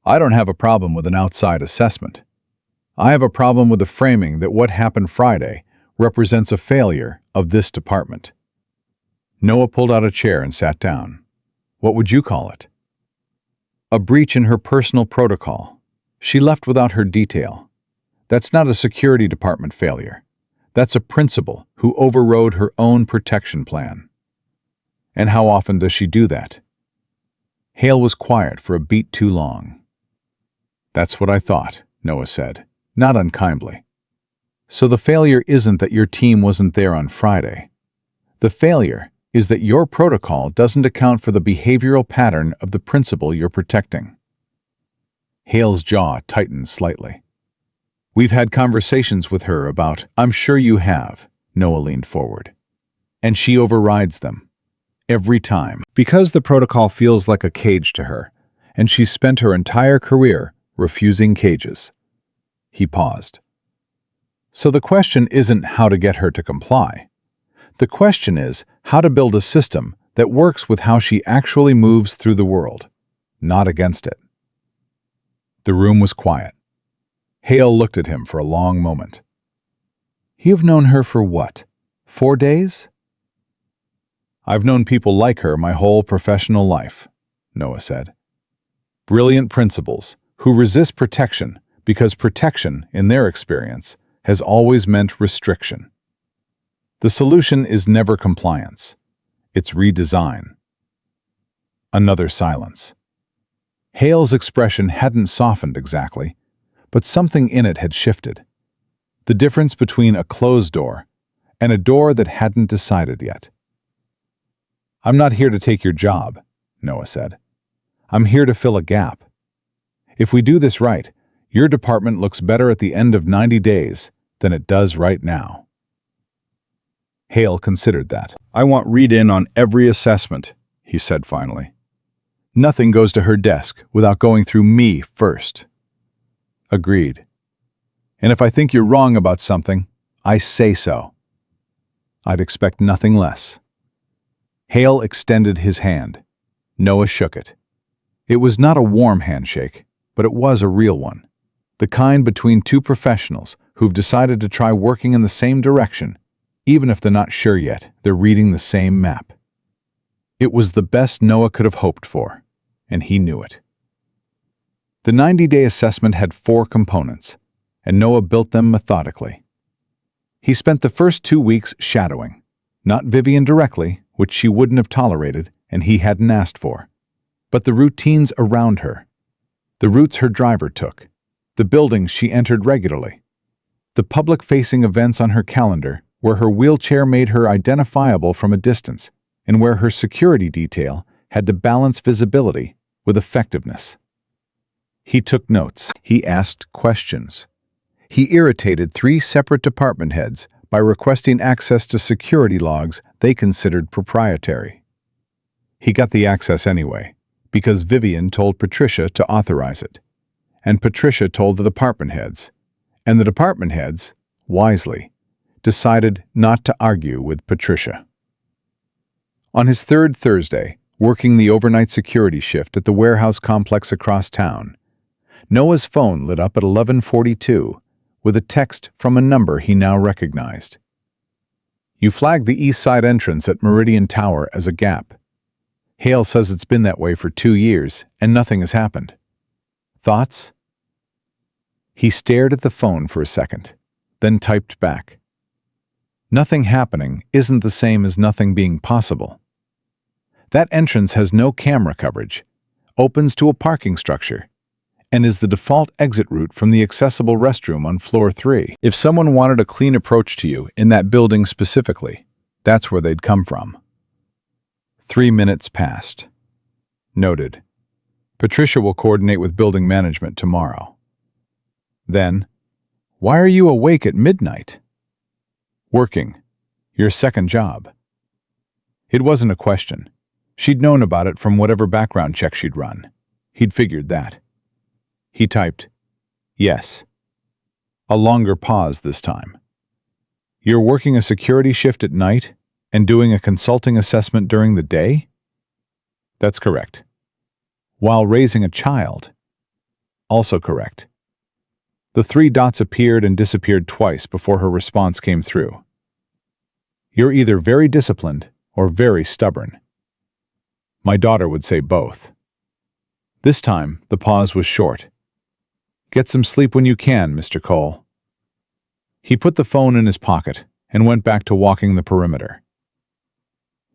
Speaker 1: "I don't have a problem with an outside assessment. I have a problem with the framing that what happened Friday represents a failure of this department." Noah pulled out a chair and sat down. "What would you call it?" "A breach in her personal protocol. She left without her detail. That's not a security department failure. That's a principal who overrode her own protection plan." "And how often does she do that?" Hale was quiet for a beat too long. "That's what I thought," Noah said, not unkindly. "So the failure isn't that your team wasn't there on Friday. The failure is that your protocol doesn't account for the behavioral pattern of the principal you're protecting." Hale's jaw tightened slightly. "We've had conversations with her about—" "I'm sure you have," Noah leaned forward. "And she overrides them. Every time. Because the protocol feels like a cage to her, and she's spent her entire career refusing cages." He paused. "So the question isn't how to get her to comply. The question is how to build a system that works with how she actually moves through the world, not against it." The room was quiet. Hale looked at him for a long moment. "You've known her for what, 4 days?" "I've known people like her my whole professional life," Noah said. "Brilliant principals who resist protection because protection, in their experience, has always meant restriction. The solution is never compliance. It's redesign." Another silence. Hale's expression hadn't softened exactly, but something in it had shifted. The difference between a closed door and a door that hadn't decided yet. "I'm not here to take your job," Noah said. "I'm here to fill a gap. If we do this right, your department looks better at the end of 90 days than it does right now." Hale considered that. "I want read-in on every assessment," he said finally. "Nothing goes to her desk without going through me first." "Agreed. And if I think you're wrong about something, I say so." "I'd expect nothing less." Hale extended his hand. Noah shook it. It was not a warm handshake, but it was a real one. The kind between two professionals who've decided to try working in the same direction, even if they're not sure yet they're reading the same map. It was the best Noah could have hoped for, and he knew it. The 90-day assessment had 4 components, and Noah built them methodically. He spent the first 2 weeks shadowing, not Vivian directly, which she wouldn't have tolerated and he hadn't asked for, but the routines around her, the routes her driver took, the buildings she entered regularly, the public-facing events on her calendar where her wheelchair made her identifiable from a distance and where her security detail had to balance visibility with effectiveness. He took notes. He asked questions. He irritated 3 separate department heads by requesting access to security logs they considered proprietary. He got the access anyway, because Vivian told Patricia to authorize it, and Patricia told the department heads, and the department heads, wisely, decided not to argue with Patricia. On his 3rd Thursday, working the overnight security shift at the warehouse complex across town, Noah's phone lit up at 11:42 with a text from a number he now recognized. "You flagged the east side entrance at Meridian Tower as a gap. Hale says it's been that way for 2 years and nothing has happened. Thoughts?" He stared at the phone for a second, then typed back. "Nothing happening isn't the same as nothing being possible. That entrance has no camera coverage, opens to a parking structure, and is the default exit route from the accessible restroom on floor 3. If someone wanted a clean approach to you in that building specifically, that's where they'd come from." 3 minutes passed. Noted. Patricia will coordinate with building management tomorrow. Then, "Why are you awake at midnight?" "Working. Your second job." It wasn't a question. She'd known about it from whatever background check she'd run. He'd figured that. He typed, "Yes." A longer pause this time. "You're working a security shift at night and doing a consulting assessment during the day?" "That's correct." "While raising a child?" "Also correct." The 3 dots appeared and disappeared twice before her response came through. "You're either very disciplined or very stubborn." "My daughter would say both." This time, the pause was short. "Get some sleep when you can, Mr. Cole." He put the phone in his pocket and went back to walking the perimeter.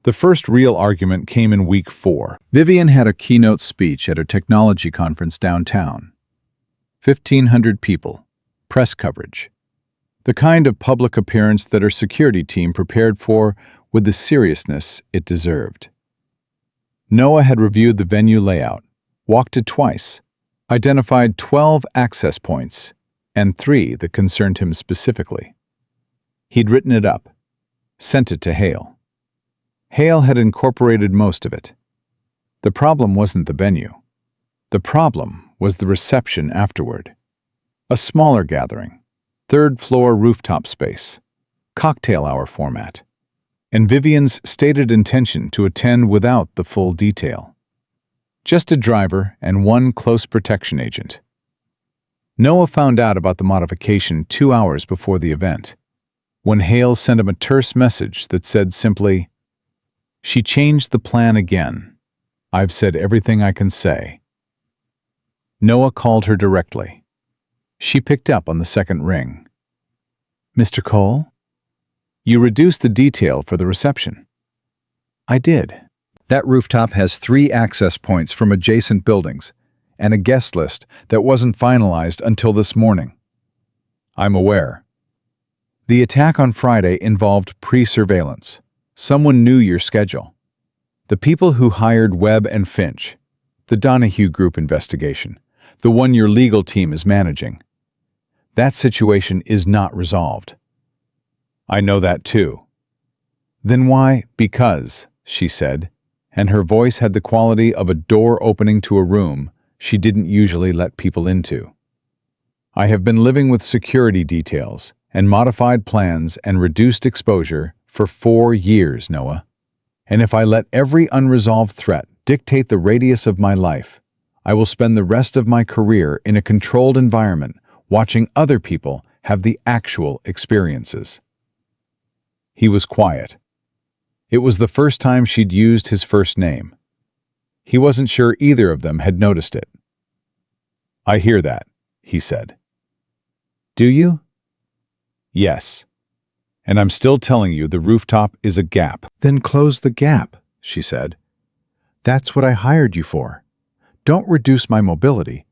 Speaker 1: The first real argument came in week 4. Vivian had a keynote speech at her technology conference downtown. 1,500 people, press coverage. The kind of public appearance that her security team prepared for with the seriousness it deserved. Noah had reviewed the venue layout, walked it twice, identified 12 access points, and 3 that concerned him specifically. He'd written it up, sent it to Hale. Hale had incorporated most of it. The problem wasn't the venue. The problem was the reception afterward. A smaller gathering, 3rd floor rooftop space, cocktail hour format, and Vivian's stated intention to attend without the full detail. Just a driver and 1 close protection agent. Noah found out about the modification 2 hours before the event, when Hale sent him a terse message that said simply, "She changed the plan again. I've said everything I can say." Noah called her directly. She picked up on the second ring. "Mr. Cole? You reduced the detail for the reception." "I did. That rooftop has 3 access points from adjacent buildings and a guest list that wasn't finalized until this morning." "I'm aware." "The attack on Friday involved pre-surveillance. Someone knew your schedule. The people who hired Webb and Finch, the Donahue Group investigation, the one your legal team is managing. That situation is not resolved." "I know that too." Then why? Because, she said, and her voice had the quality of a door opening to a room she didn't usually let people into. I have been living with security details and modified plans and reduced exposure for 4 years, Noah. And if I let every unresolved threat dictate the radius of my life, I will spend the rest of my career in a controlled environment watching other people have the actual experiences. He was quiet. It was the first time she'd used his first name. He wasn't sure either of them had noticed it. "I hear that," he said. "Do you?" "Yes. And I'm still telling you the rooftop is a gap." "Then close the gap," she said. "That's what I hired you for. Don't reduce my mobility.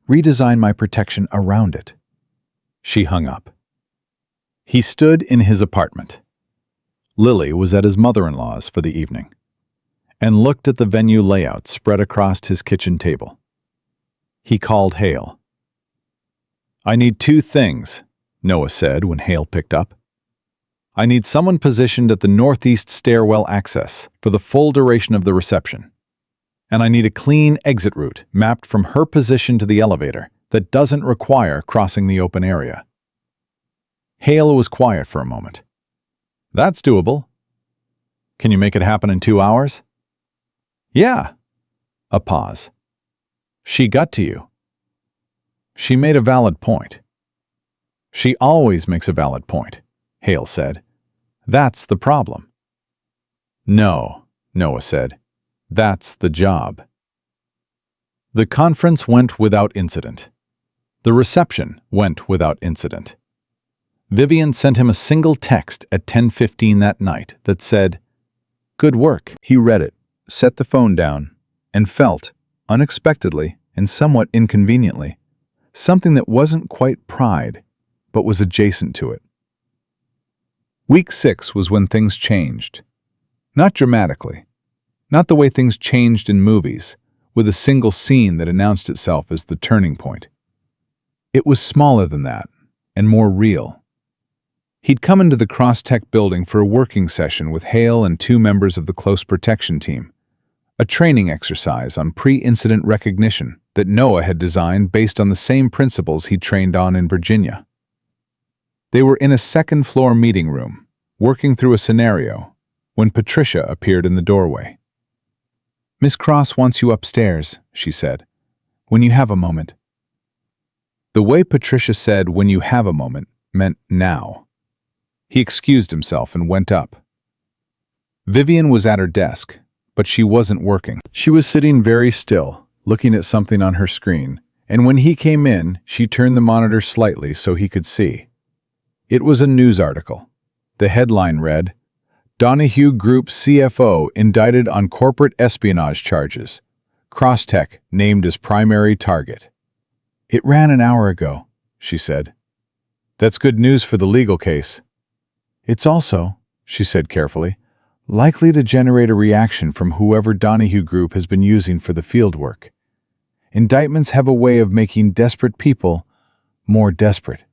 Speaker 1: Redesign my protection around it." She hung up. He stood in his apartment. Lily was at his mother-in-law's for the evening, and looked at the venue layout spread across his kitchen table. He called Hale. "I need 2 things," Noah said when Hale picked up. "I need someone positioned at the northeast stairwell access for the full duration of the reception. And I need a clean exit route mapped from her position to the elevator that doesn't require crossing the open area." Hale was quiet for a moment. "That's doable. Can you make it happen in 2 hours?" "Yeah." A pause. "She got to you." "She made a valid point." "She always makes a valid point," Hale said. "That's the problem." "No," Noah said. "That's the job." The conference went without incident. The reception went without incident. Vivian sent him a single text at 10:15 that night that said, "Good work." He read it, set the phone down, and felt, unexpectedly and somewhat inconveniently, something that wasn't quite pride, but was adjacent to it. Week 6 was when things changed. Not dramatically. Not the way things changed in movies, with a single scene that announced itself as the turning point. It was smaller than that, and more real. He'd come into the Cross-Tech building for a working session with Hale and 2 members of the close protection team, a training exercise on pre-incident recognition that Noah had designed based on the same principles he'd trained on in Virginia. They were in a second-floor meeting room, working through a scenario, when Patricia appeared in the doorway. "Miss Cross wants you upstairs," she said, "when you have a moment." The way Patricia said "when you have a moment" meant now. He excused himself and went up. Vivian was at her desk, but she wasn't working. She was sitting very still, looking at something on her screen, and when he came in, she turned the monitor slightly so he could see. It was a news article. The headline read, "Donahue Group CFO indicted on corporate espionage charges. Cross-Tech named as primary target." "It ran an hour ago," she said. "That's good news for the legal case." "It's also," she said carefully, "likely to generate a reaction from whoever Donahue Group has been using for the field work. Indictments have a way of making desperate people more desperate."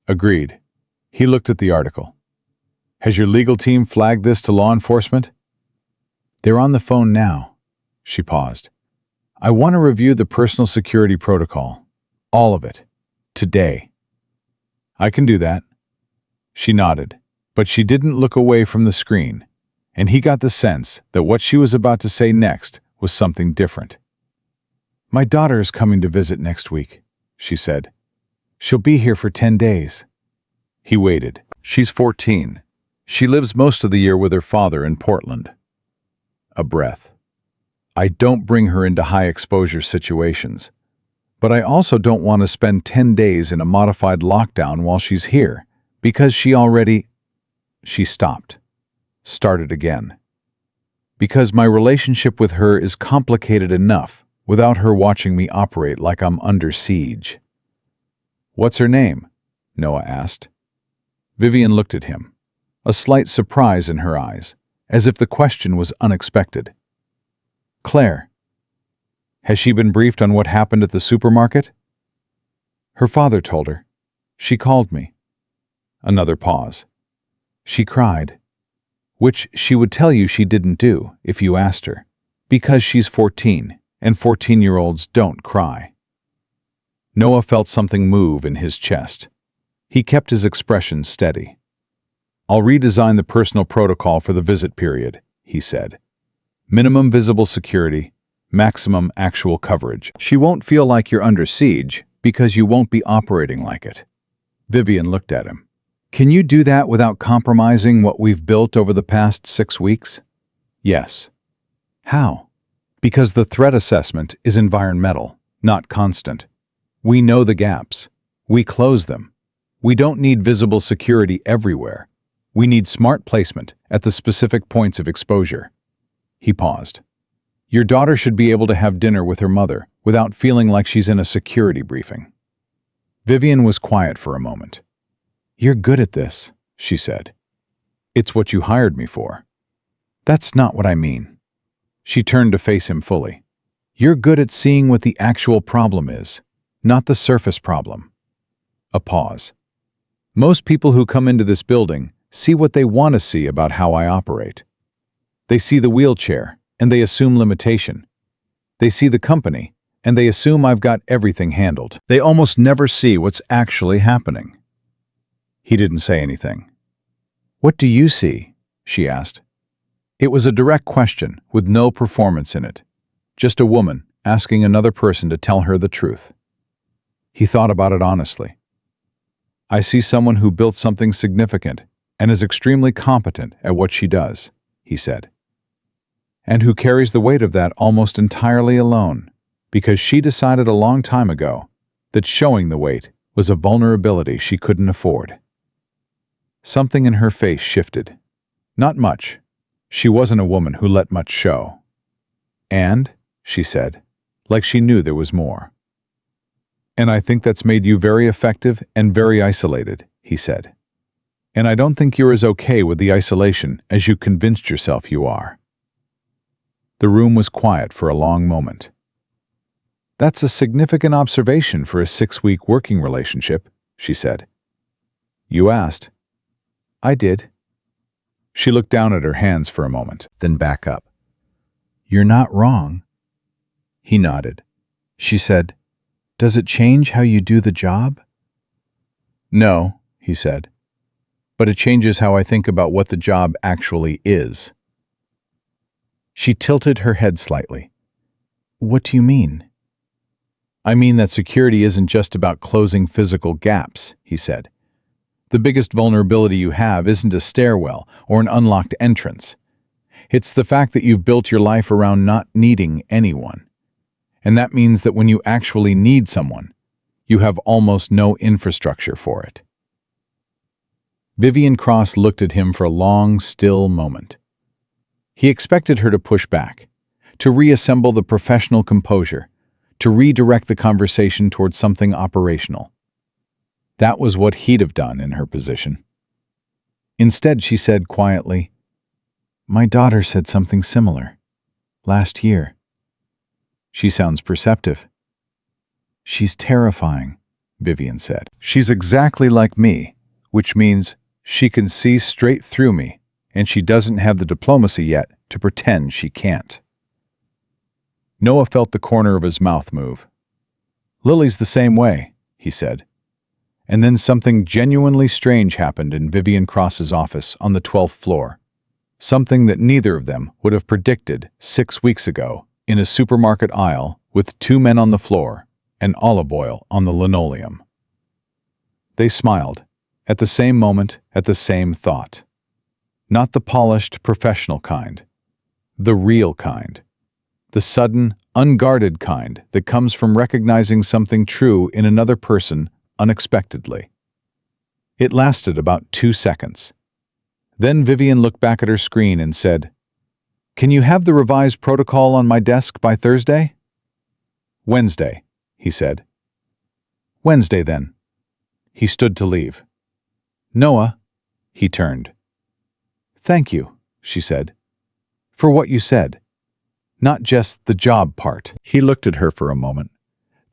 Speaker 1: Agreed. He looked at the article. "Has your legal team flagged this to law enforcement?" "They're on the phone now." She paused. "I want to review the personal security protocol. All of it. Today." "I can do that." She nodded, but she didn't look away from the screen, and he got the sense that what she was about to say next was something different. "My daughter is coming to visit next week," she said. "She'll be here for 10 days. He waited. "She's 14. She lives most of the year with her father in Portland." A breath. "I don't bring her into high-exposure situations, but I also don't want to spend 10 days in a modified lockdown while she's here, because she already—" She stopped. Started again. "Because my relationship with her is complicated enough without her watching me operate like I'm under siege." "What's her name?" Noah asked. Vivian looked at him, a slight surprise in her eyes, as if the question was unexpected. "Claire." "Has she been briefed on what happened at the supermarket?" "Her father told her. She called me." Another pause. "She cried." which she would tell you she didn't do if you asked her, because she's 14, and 14-year-olds don't cry. Noah felt something move in his chest. He kept his expression steady. "I'll redesign the personal protocol for the visit period," he said. "Minimum visible security, maximum actual coverage. She won't feel like you're under siege because you won't be operating like it." Vivian looked at him. "Can you do that without compromising what we've built over the past 6 weeks?" "Yes." "How?" "Because the threat assessment is environmental, not constant. We know the gaps. We close them. We don't need visible security everywhere. We need smart placement at the specific points of exposure." He paused. "Your daughter should be able to have dinner with her mother without feeling like she's in a security briefing." Vivian was quiet for a moment. "You're good at this," she said. "It's what you hired me for." "That's not what I mean." She turned to face him fully. "You're good at seeing what the actual problem is, not the surface problem." A pause. "Most people who come into this building see what they want to see about how I operate. They see the wheelchair, and they assume limitation. They see the company, and they assume I've got everything handled. They almost never see what's actually happening." He didn't say anything. "What do you see?" she asked. It was a direct question with no performance in it, just a woman asking another person to tell her the truth. He thought about it honestly. "I see someone who built something significant and is extremely competent at what she does," he said, "and who carries the weight of that almost entirely alone, because she decided a long time ago that showing the weight was a vulnerability she couldn't afford." Something in her face shifted. Not much. She wasn't a woman who let much show. "And," she said, like she knew there was more. "And I think that's made you very effective and very isolated," he said. "And I don't think you're as okay with the isolation as you convinced yourself you are." The room was quiet for a long moment. "That's a significant observation for a 6-week working relationship," she said. "You asked." "I did." She looked down at her hands for a moment, then back up. "You're not wrong." He nodded. She said, "Does it change how you do the job?" "No," he said, "but it changes how I think about what the job actually is." She tilted her head slightly. "What do you mean?" "I mean that security isn't just about closing physical gaps," he said. "The biggest vulnerability you have isn't a stairwell or an unlocked entrance. It's the fact that you've built your life around not needing anyone. And that means that when you actually need someone, you have almost no infrastructure for it." Vivian Cross looked at him for a long, still moment. He expected her to push back, to reassemble the professional composure, to redirect the conversation towards something operational. That was what he'd have done in her position. Instead, she said quietly, "My daughter said something similar. Last year." "She sounds perceptive." "She's terrifying," Vivian said. "She's exactly like me, which means she can see straight through me, and she doesn't have the diplomacy yet to pretend she can't." Noah felt the corner of his mouth move. "Lily's the same way," he said. And then something genuinely strange happened in Vivian Cross's office on the 12th floor. Something that neither of them would have predicted 6 weeks ago in a supermarket aisle with 2 men on the floor and olive oil on the linoleum. They smiled, at the same moment, at the same thought. Not the polished, professional kind. The real kind. The sudden, unguarded kind that comes from recognizing something true in another person unexpectedly. It lasted about 2 seconds. Then Vivian looked back at her screen and said, "Can you have the revised protocol on my desk by Thursday?" "Wednesday," he said. "Wednesday, then." He stood to leave. "Noah," he turned. "Thank you," she said, "for what you said. Not just the job part." He looked at her for a moment.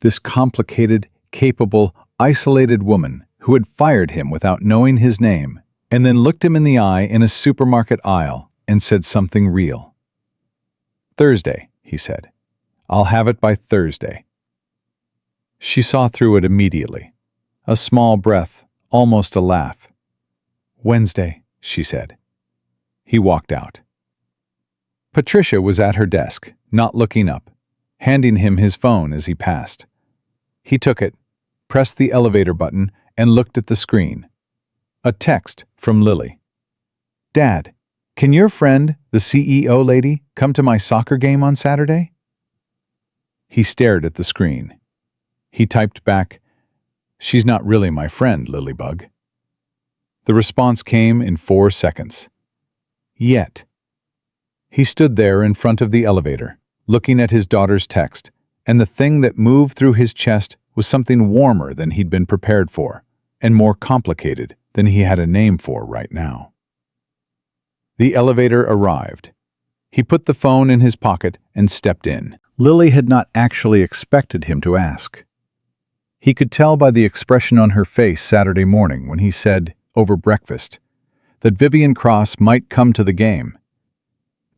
Speaker 1: This complicated, capable, isolated woman who had fired him without knowing his name and then looked him in the eye in a supermarket aisle and said something real. "Thursday," he said. "I'll have it by Thursday." She saw through it immediately. A small breath, almost a laugh. "Wednesday," she said. He walked out. Patricia was at her desk, not looking up, handing him his phone as he passed. He took it, pressed the elevator button, and looked at the screen. A text from Lily. "Dad, can your friend, the CEO lady, come to my soccer game on Saturday?" He stared at the screen. He typed back, "She's not really my friend, Lilybug." The response came in 4 seconds. Yet. He stood there in front of the elevator, looking at his daughter's text, and the thing that moved through his chest was something warmer than he'd been prepared for, and more complicated than he had a name for right now. The elevator arrived. He put the phone in his pocket and stepped in. Lily had not actually expected him to ask. He could tell by the expression on her face Saturday morning when he said, over breakfast, that Vivian Cross might come to the game.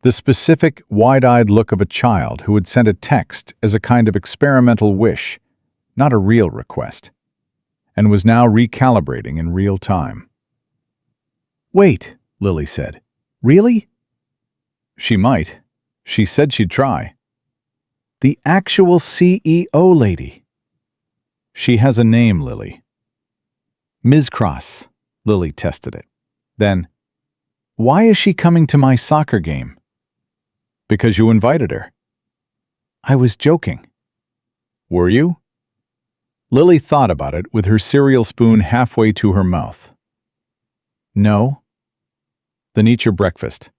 Speaker 1: The specific, wide-eyed look of a child who had sent a text as a kind of experimental wish, not a real request, and was now recalibrating in real time. "Wait," Lily said. "Really?" "She might. She said she'd try." "The actual CEO lady." "She has a name, Lily." "Ms. Cross," Lily tested it. Then, "Why is she coming to my soccer game?" "Because you invited her." "I was joking." "Were you?" Lily thought about it with her cereal spoon halfway to her mouth. "No." "Then eat your breakfast."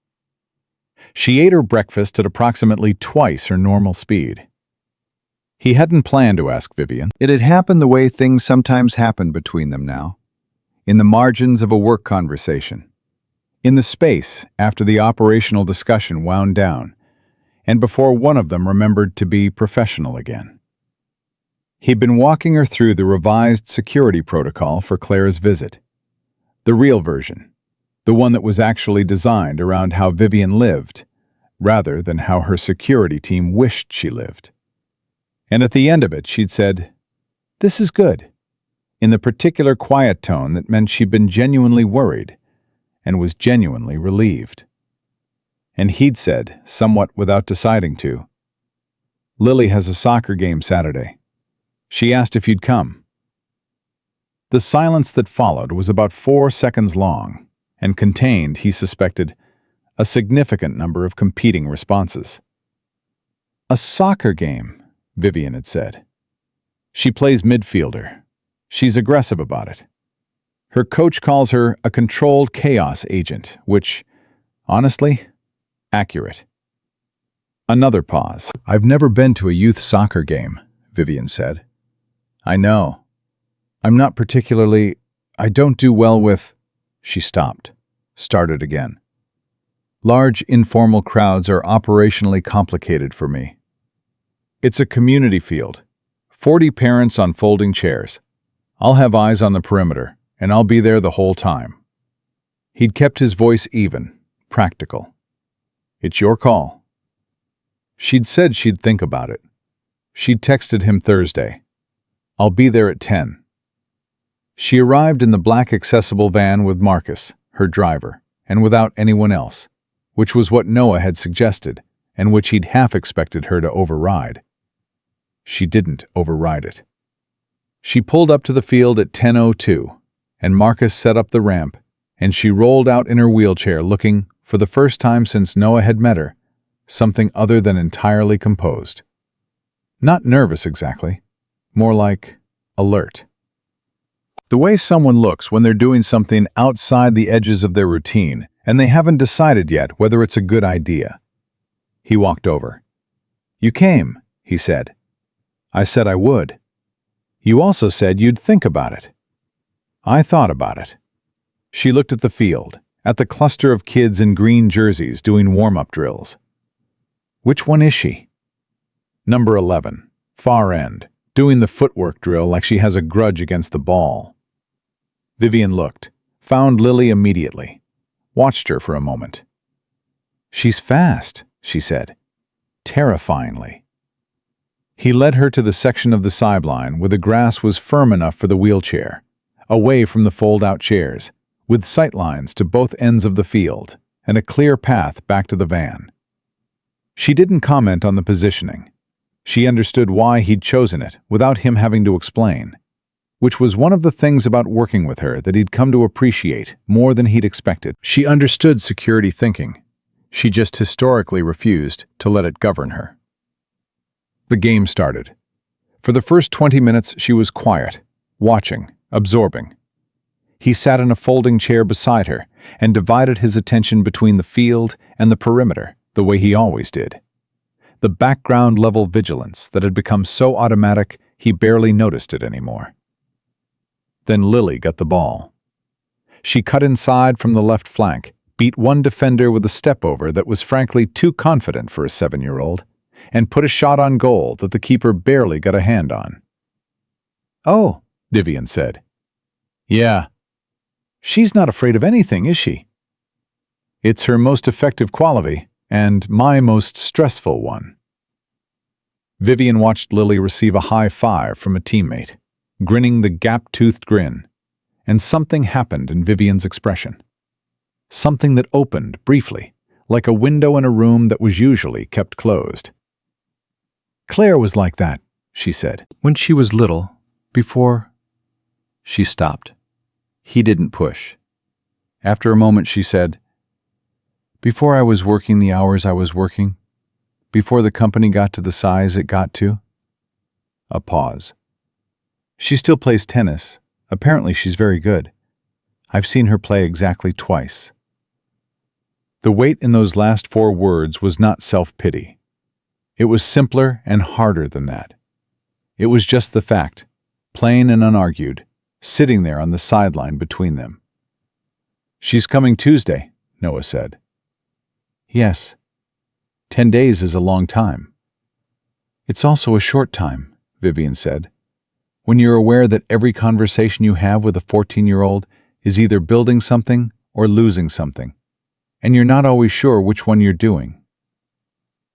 Speaker 1: She ate her breakfast at approximately twice her normal speed. He hadn't planned to ask Vivian. It had happened the way things sometimes happen between them now, in the margins of a work conversation, in the space after the operational discussion wound down, and before one of them remembered to be professional again. He'd been walking her through the revised security protocol for Claire's visit, the real version, the one that was actually designed around how Vivian lived, rather than how her security team wished she lived. And at the end of it, she'd said, "This is good," in the particular quiet tone that meant she'd been genuinely worried and was genuinely relieved. And he'd said, somewhat without deciding to, "Lily has a soccer game Saturday. She asked if you'd come." The silence that followed was about 4 seconds long and contained, he suspected, a significant number of competing responses. "A soccer game," Vivian had said. "She plays midfielder. She's aggressive about it. Her coach calls her a controlled chaos agent, which, honestly, accurate." Another pause. "I've never been to a youth soccer game," Vivian said. "I know. I'm not particularly... I don't do well with..." She stopped, started again. "Large informal crowds are operationally complicated for me. It's a community field. 40 parents on folding chairs. I'll have eyes on the perimeter, and I'll be there the whole time." He'd kept his voice even, practical. "It's your call." She'd said she'd think about it. She'd texted him Thursday. "I'll be there at 10. She arrived in the black accessible van with Marcus, her driver, and without anyone else, which was what Noah had suggested, and which he'd half expected her to override. She didn't override it. She pulled up to the field at 10:02, and Marcus set up the ramp, and she rolled out in her wheelchair looking, for the first time since Noah had met her, something other than entirely composed. Not nervous exactly, more like alert. The way someone looks when they're doing something outside the edges of their routine, and they haven't decided yet whether it's a good idea. He walked over. "You came," he said. "I said I would. You also said you'd think about it." "I thought about it." She looked at the field, at the cluster of kids in green jerseys doing warm-up drills. "Which one is she?" "Number 11, far end, doing the footwork drill like she has a grudge against the ball." Vivian looked, found Lily immediately, watched her for a moment. "She's fast," she said, terrifyingly. He led her to the section of the sideline where the grass was firm enough for the wheelchair, away from the fold-out chairs, with sightlines to both ends of the field and a clear path back to the van. She didn't comment on the positioning. She understood why he'd chosen it without him having to explain, which was one of the things about working with her that he'd come to appreciate more than he'd expected. She understood security thinking. She just historically refused to let it govern her. The game started. For the first 20 minutes, she was quiet, watching, absorbing. He sat in a folding chair beside her and divided his attention between the field and the perimeter, the way he always did. The background-level vigilance that had become so automatic he barely noticed it anymore. Then Lily got the ball. She cut inside from the left flank, beat one defender with a step-over that was frankly too confident for a 7-year-old, and put a shot on goal that the keeper barely got a hand on. "Oh," Vivian said. "Yeah. She's not afraid of anything, is she?" "It's her most effective quality, and my most stressful one." Vivian watched Lily receive a high five from a teammate, grinning the gap-toothed grin, and something happened in Vivian's expression. Something that opened briefly, like a window in a room that was usually kept closed. "Claire was like that," she said. "When she was little, before—" She stopped. He didn't push. After a moment she said, "Before I was working the hours I was working, before the company got to the size it got to." A pause. "She still plays tennis. Apparently she's very good. I've seen her play exactly twice." The weight in those last 4 words was not self-pity. It was simpler and harder than that. It was just the fact, plain and unargued, sitting there on the sideline between them. "She's coming Tuesday," Noah said. "Yes. 10 days is a long time." "It's also a short time," Vivian said, "when you're aware that every conversation you have with a 14-year-old is either building something or losing something, and you're not always sure which one you're doing."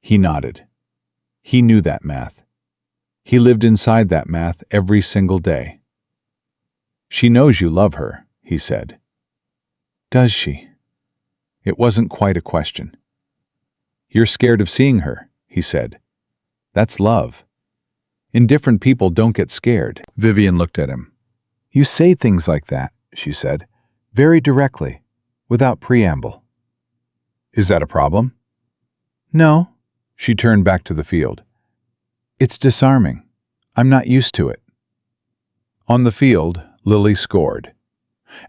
Speaker 1: He nodded. He knew that math. He lived inside that math every single day. "She knows you love her," he said. "Does she?" It wasn't quite a question. "You're scared of seeing her," he said. "That's love. Indifferent people don't get scared." Vivian looked at him. "You say things like that," she said, very directly, without preamble. "Is that a problem?" "No." She turned back to the field. "It's disarming. I'm not used to it." On the field, Lily scored.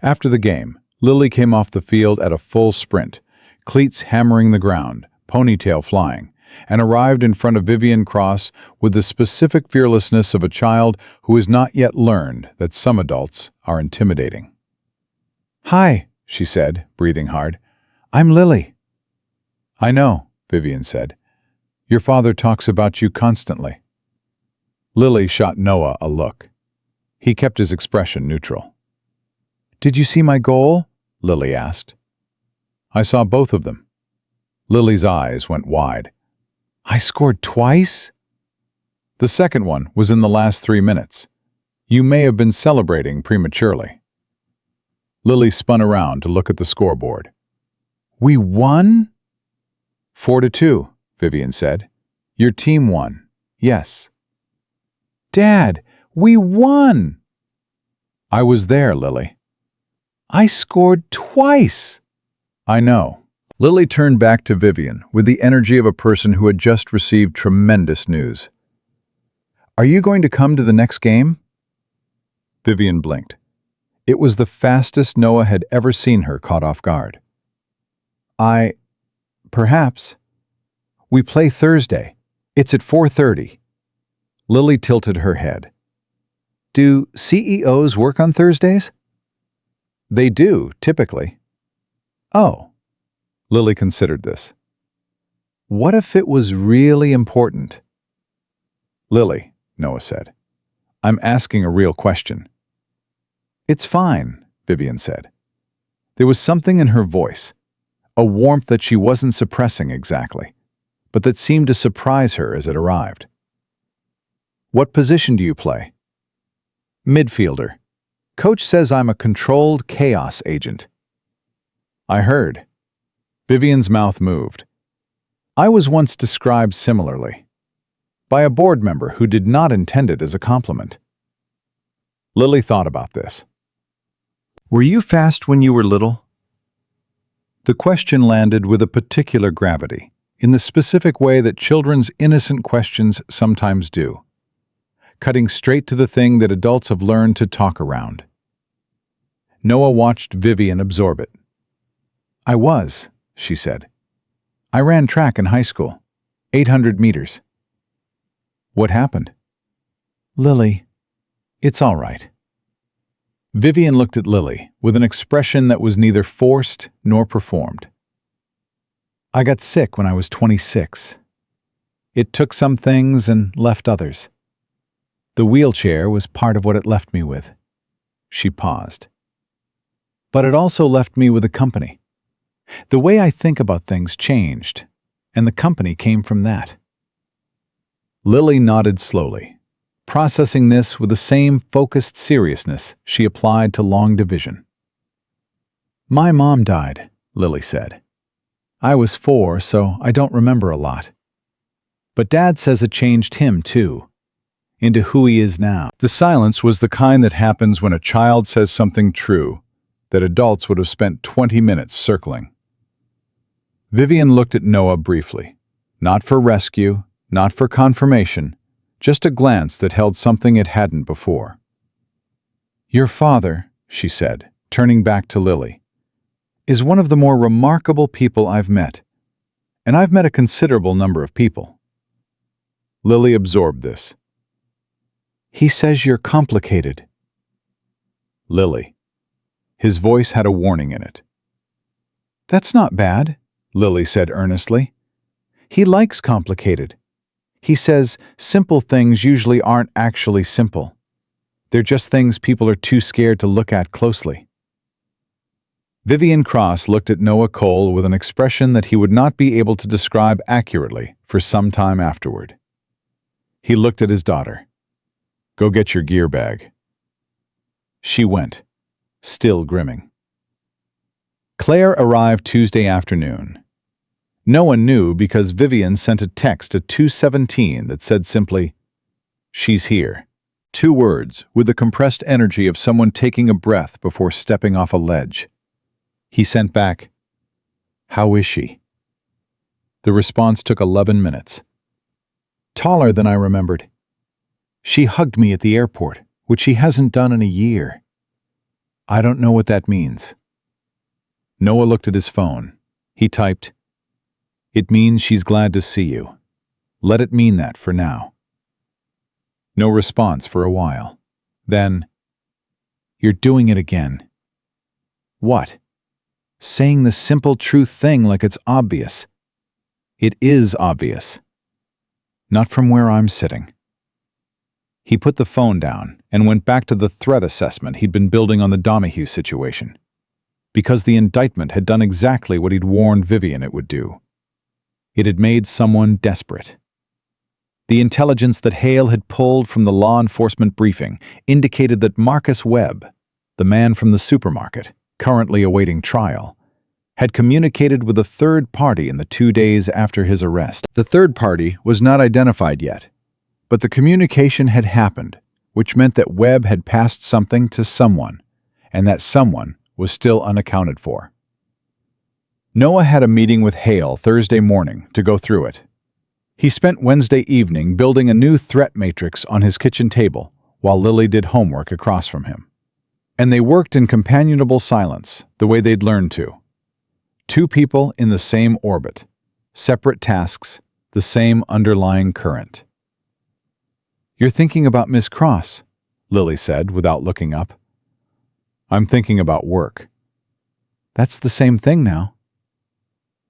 Speaker 1: After the game, Lily came off the field at a full sprint, cleats hammering the ground, ponytail flying, and arrived in front of Vivian Cross with the specific fearlessness of a child who has not yet learned that some adults are intimidating. "Hi," she said, breathing hard. "I'm Lily." "I know," Vivian said. "Your father talks about you constantly." Lily shot Noah a look. He kept his expression neutral. "Did you see my goal?" Lily asked. "I saw both of them." Lily's eyes went wide. "I scored twice?" "The second one was in the last 3 minutes. You may have been celebrating prematurely." Lily spun around to look at the scoreboard. "We won?" 4-2, Vivian said. "Your team won. Yes." "Dad, we won!" "I was there, Lily." "I scored twice!" "I know." Lily turned back to Vivian with the energy of a person who had just received tremendous news. "Are you going to come to the next game?" Vivian blinked. It was the fastest Noah had ever seen her caught off guard. Perhaps. We play Thursday. It's at 4:30. Lily tilted her head. "Do CEOs work on Thursdays?" "They do, typically." "Oh." Lily considered this. "What if it was really important?" "Lily," Noah said, "I'm asking a real question." "It's fine," Vivian said. There was something in her voice, a warmth that she wasn't suppressing exactly, but that seemed to surprise her as it arrived. "What position do you play?" "Midfielder. Coach says I'm a controlled chaos agent." "I heard." Vivian's mouth moved. "I was once described similarly, by a board member who did not intend it as a compliment." Lily thought about this. "Were you fast when you were little?" The question landed with a particular gravity, in the specific way that children's innocent questions sometimes do, cutting straight to the thing that adults have learned to talk around. Noah watched Vivian absorb it. "I was," she said. "I ran track in high school, 800 meters. "What happened?" "Lily, it's all right." Vivian looked at Lily with an expression that was neither forced nor performed. "I got sick when I was 26. It took some things and left others. The wheelchair was part of what it left me with." She paused. "But it also left me with a company. The way I think about things changed, and the company came from that." Lily nodded slowly, processing this with the same focused seriousness she applied to long division. "My mom died," Lily said. "I was 4, so I don't remember a lot. But Dad says it changed him, too, into who he is now." The silence was the kind that happens when a child says something true that adults would have spent 20 minutes circling. Vivian looked at Noah briefly, not for rescue, not for confirmation, just a glance that held something it hadn't before. "Your father," she said, turning back to Lily, "is one of the more remarkable people I've met, and I've met a considerable number of people." Lily absorbed this. "He says you're complicated." "Lily." His voice had a warning in it. "That's not bad," Lily said earnestly. "He likes complicated. He says simple things usually aren't actually simple. They're just things people are too scared to look at closely." Vivian Cross looked at Noah Cole with an expression that he would not be able to describe accurately for some time afterward. He looked at his daughter. "Go get your gear bag." She went, still grimming. Claire arrived Tuesday afternoon. No one knew because Vivian sent a text at 2:17 that said simply, "She's here." 2 words with the compressed energy of someone taking a breath before stepping off a ledge. He sent back, "How is she?" The response took 11 minutes. "Taller than I remembered. She hugged me at the airport, which she hasn't done in a year. I don't know what that means." Noah looked at his phone. He typed, "It means she's glad to see you. Let it mean that for now." No response for a while. Then, "You're doing it again." "What?" "Saying the simple truth thing like it's obvious." "It is obvious. Not from where I'm sitting." He put the phone down and went back to the threat assessment he'd been building on the Donahue situation, because the indictment had done exactly what he'd warned Vivian it would do. It had made someone desperate. The intelligence that Hale had pulled from the law enforcement briefing indicated that Marcus Webb, the man from the supermarket, currently awaiting trial, had communicated with a third party in the 2 days after his arrest. The third party was not identified yet, but the communication had happened, which meant that Webb had passed something to someone, and that someone was still unaccounted for. Noah had a meeting with Hale Thursday morning to go through it. He spent Wednesday evening building a new threat matrix on his kitchen table while Lily did homework across from him. And they worked in companionable silence, the way they'd learned to. 2 people in the same orbit, separate tasks, the same underlying current. "You're thinking about Miss Cross," Lily said without looking up. "I'm thinking about work." "That's the same thing now."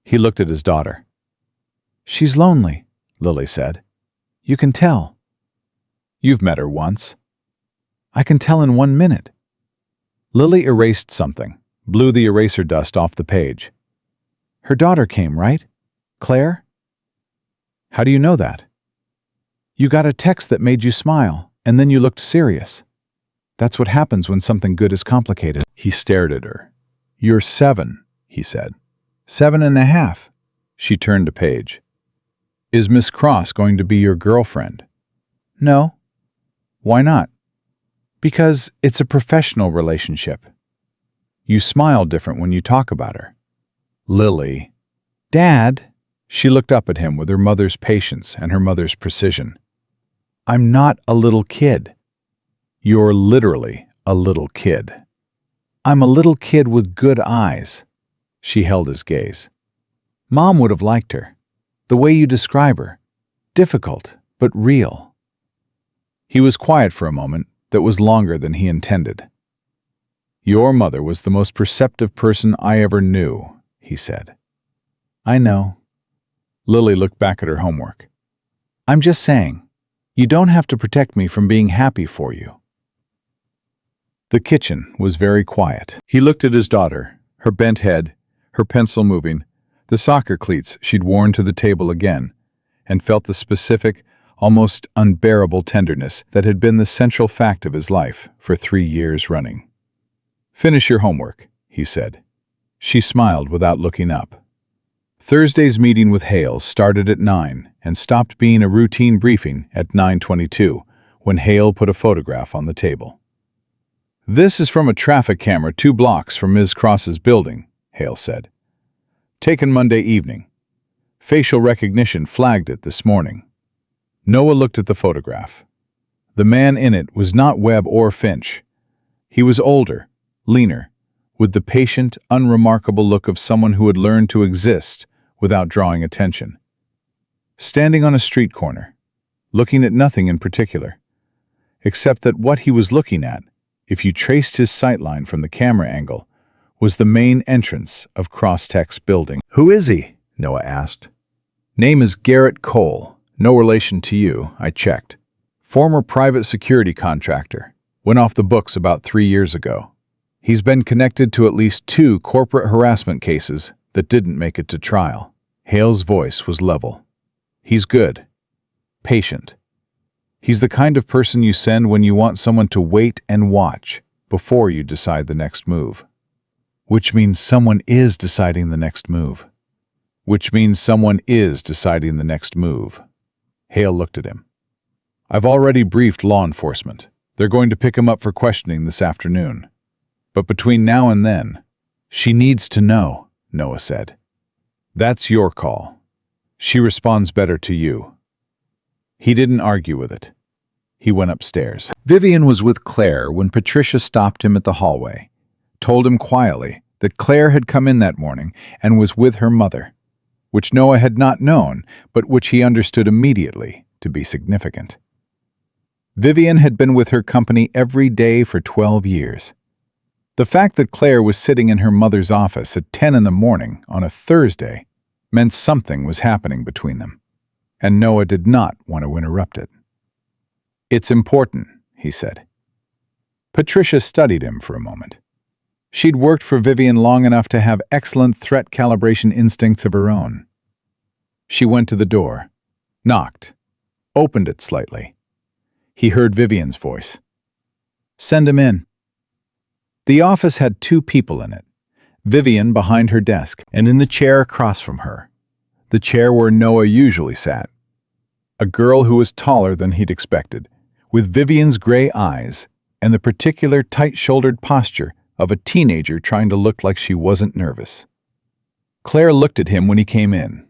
Speaker 1: He looked at his daughter. "She's lonely," Lily said. "You can tell." "You've met her once." "I can tell in 1 minute." Lily erased something, blew the eraser dust off the page. "Her daughter came, right? Claire?" "How do you know that?" "You got a text that made you smile, and then you looked serious. That's what happens when something good is complicated." He stared at her. "You're 7, he said. 7.5. She turned a page. "Is Miss Cross going to be your girlfriend?" "No." "Why not?" "Because it's a professional relationship." "You smile different when you talk about her." "Lily." "Dad." She looked up at him with her mother's patience and her mother's precision. "I'm not a little kid." "You're literally a little kid." "I'm a little kid with good eyes." She held his gaze. "Mom would have liked her. The way you describe her. Difficult, but real." He was quiet for a moment that was longer than he intended. "Your mother was the most perceptive person I ever knew," he said. "I know." Lily looked back at her homework. "I'm just saying, you don't have to protect me from being happy for you." The kitchen was very quiet. He looked at his daughter, her bent head, her pencil moving, the soccer cleats she'd worn to the table again, and felt the specific, almost unbearable tenderness that had been the central fact of his life for 3 years running. "Finish your homework," he said. She smiled without looking up. Thursday's meeting with Hale started at 9 and stopped being a routine briefing at 9:22 when Hale put a photograph on the table. "This is from a traffic camera 2 blocks from Ms. Cross's building," Hale said. "Taken Monday evening. Facial recognition flagged it this morning." Noah looked at the photograph. The man in it was not Webb or Finch. He was older, leaner, with the patient, unremarkable look of someone who had learned to exist without drawing attention. Standing on a street corner, looking at nothing in particular, except that what he was looking at, if you traced his sightline from the camera angle, was the main entrance of Crosstech's building. "Who is he?" Noah asked. "Name is Garrett Cole. No relation to you, I checked. Former private security contractor. Went off the books about 3 years ago. He's been connected to at least 2 corporate harassment cases that didn't make it to trial." Hale's voice was level. "He's good. Patient. He's the kind of person you send when you want someone to wait and watch before you decide the next move." "Which means someone is deciding the next move." "Which means someone is deciding the next move." Hale looked at him. "I've already briefed law enforcement. They're going to pick him up for questioning this afternoon. But between now and then—" "She needs to know," Noah said. "That's your call. She responds better to you." He didn't argue with it. He went upstairs. Vivian was with Claire when Patricia stopped him at the hallway, told him quietly that Claire had come in that morning and was with her mother, which Noah had not known, but which he understood immediately to be significant. Vivian had been with her company every day for 12 years. The fact that Claire was sitting in her mother's office at 10 in the morning on a Thursday meant something was happening between them, and Noah did not want to interrupt it. "It's important," he said. Patricia studied him for a moment. She'd worked for Vivian long enough to have excellent threat calibration instincts of her own. She went to the door, knocked, opened it slightly. He heard Vivian's voice. "Send him in." The office had 2 people in it, Vivian behind her desk and in the chair across from her, the chair where Noah usually sat. A girl who was taller than he'd expected, with Vivian's gray eyes and the particular tight-shouldered posture of a teenager trying to look like she wasn't nervous. Claire looked at him when he came in.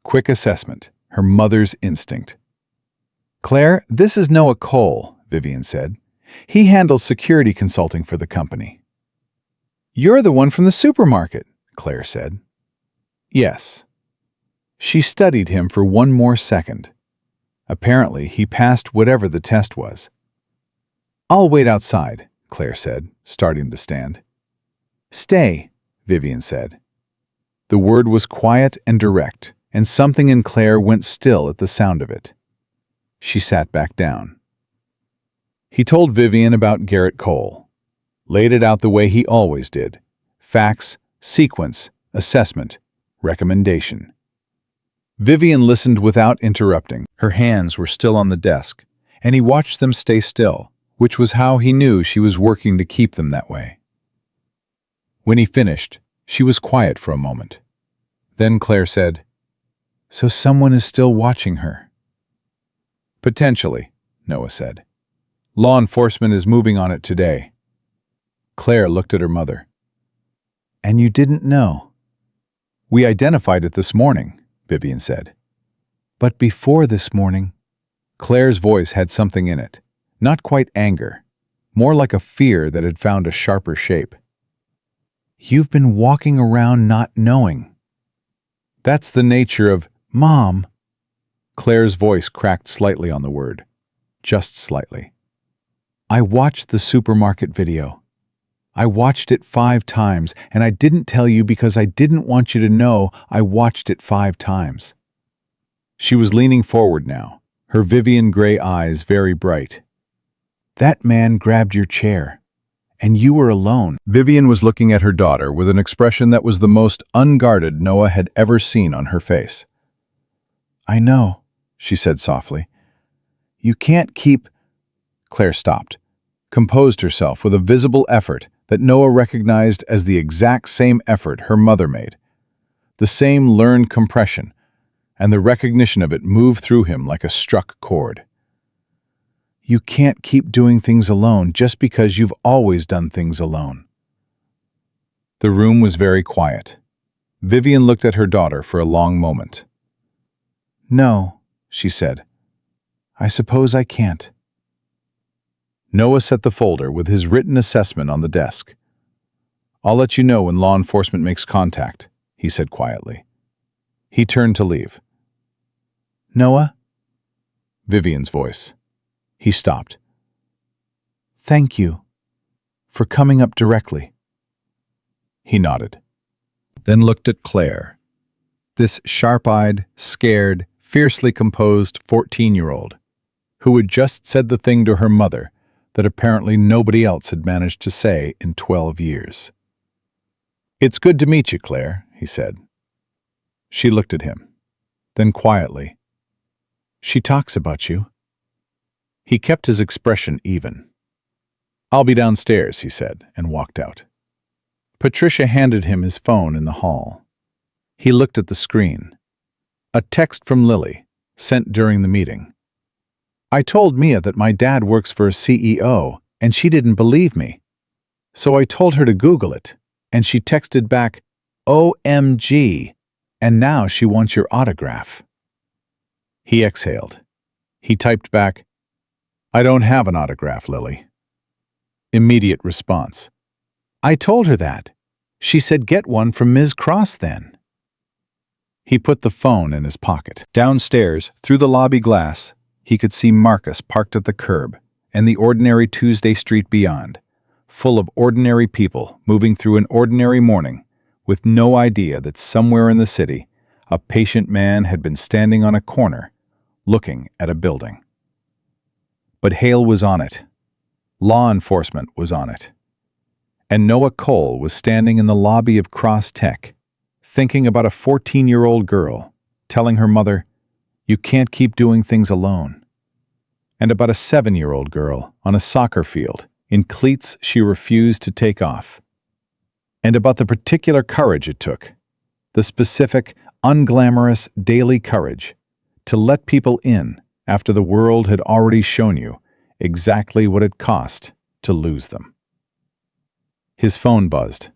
Speaker 1: Quick assessment, her mother's instinct. "Claire, this is Noah Cole," Vivian said. "He handles security consulting for the company." "You're the one from the supermarket," Claire said. "Yes." She studied him for one more second. Apparently, he passed whatever the test was. "I'll wait outside," Claire said, starting to stand. "Stay," Vivian said. The word was quiet and direct, and something in Claire went still at the sound of it. She sat back down. He told Vivian about Garrett Cole, laid it out the way he always did, facts, sequence, assessment, recommendation. Vivian listened without interrupting. Her hands were still on the desk, and he watched them stay still, which was how he knew she was working to keep them that way. When he finished, she was quiet for a moment. Then Claire said, "So someone is still watching her?" "Potentially," Noah said. "Law enforcement is moving on it today." Claire looked at her mother. "And you didn't know?" "We identified it this morning," Vivian said. "But before this morning?" Claire's voice had something in it, not quite anger, more like a fear that had found a sharper shape. "You've been walking around not knowing." "That's the nature of—" "Mom!" Claire's voice cracked slightly on the word, just slightly. "I watched the supermarket video. I watched it 5 times, and I didn't tell you because I didn't want you to know I watched it 5 times. She was leaning forward now, her Vivian gray eyes very bright. "That man grabbed your chair, and you were alone." Vivian was looking at her daughter with an expression that was the most unguarded Noah had ever seen on her face. "I know," she said softly. "You can't keep—" Claire stopped, composed herself with a visible effort that Noah recognized as the exact same effort her mother made. The same learned compression, and the recognition of it moved through him like a struck chord. "You can't keep doing things alone just because you've always done things alone." The room was very quiet. Vivian looked at her daughter for a long moment. "No," she said. "I suppose I can't." Noah set the folder with his written assessment on the desk. "I'll let you know when law enforcement makes contact," he said quietly. He turned to leave. "Noah?" Vivian's voice. He stopped. "Thank you for coming up directly." He nodded, then looked at Claire, this sharp-eyed, scared, fiercely composed 14-year-old, who had just said the thing to her mother that apparently nobody else had managed to say in 12 years. "It's good to meet you, Claire," he said. She looked at him, then quietly, "She talks about you." He kept his expression even. "I'll be downstairs," he said, and walked out. Patricia handed him his phone in the hall. He looked at the screen. A text from Lily, sent during the meeting. "I told Mia that my dad works for a CEO, and she didn't believe me. So I told her to Google it, and she texted back, 'OMG,' and now she wants your autograph." He exhaled. He typed back, "I don't have an autograph, Lily." Immediate response. "I told her that. She said get one from Ms. Cross then." He put the phone in his pocket. Downstairs, through the lobby glass, he could see Marcus parked at the curb and the ordinary Tuesday street beyond, full of ordinary people moving through an ordinary morning, with no idea that somewhere in the city, a patient man had been standing on a corner, looking at a building. But Hale was on it. Law enforcement was on it. And Noah Cole was standing in the lobby of Cross Tech, thinking about a 14-year-old girl, telling her mother, "You can't keep doing things alone." And about a 7-year-old girl on a soccer field in cleats she refused to take off. And about the particular courage it took, the specific, unglamorous daily courage, to let people in after the world had already shown you exactly what it cost to lose them. His phone buzzed.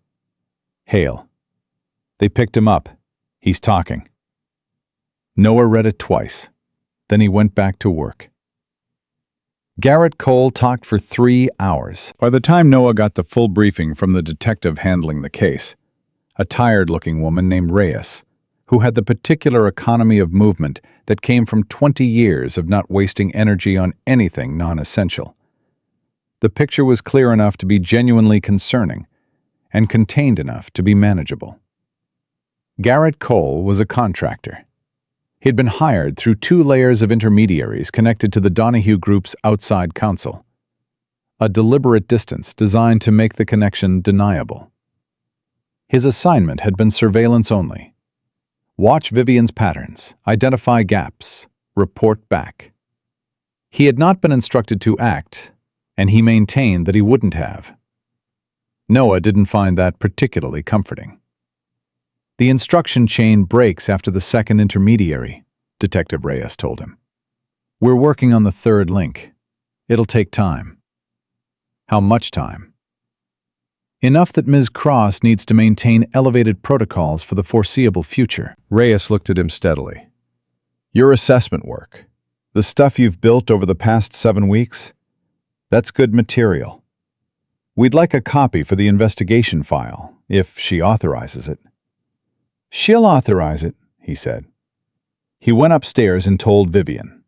Speaker 1: Hale. They picked him up. He's talking. Noah read it twice. Then he went back to work. Garrett Cole talked for 3 hours. By the time Noah got the full briefing from the detective handling the case, a tired-looking woman named Reyes, who had the particular economy of movement that came from 20 years of not wasting energy on anything non-essential. The picture was clear enough to be genuinely concerning, and contained enough to be manageable. Garrett Cole was a contractor. He'd been hired through 2 layers of intermediaries connected to the Donahue Group's outside counsel, a deliberate distance designed to make the connection deniable. His assignment had been surveillance only. Watch Vivian's patterns, identify gaps, report back. He had not been instructed to act, and he maintained that he wouldn't have. Noah didn't find that particularly comforting. The instruction chain breaks after the second intermediary, Detective Reyes told him. We're working on the third link. It'll take time. How much time? Enough that Ms. Cross needs to maintain elevated protocols for the foreseeable future. Reyes looked at him steadily. Your assessment work, the stuff you've built over the past 7 weeks, that's good material. We'd like a copy for the investigation file, if she authorizes it. She'll authorize it, he said. He went upstairs and told Vivian.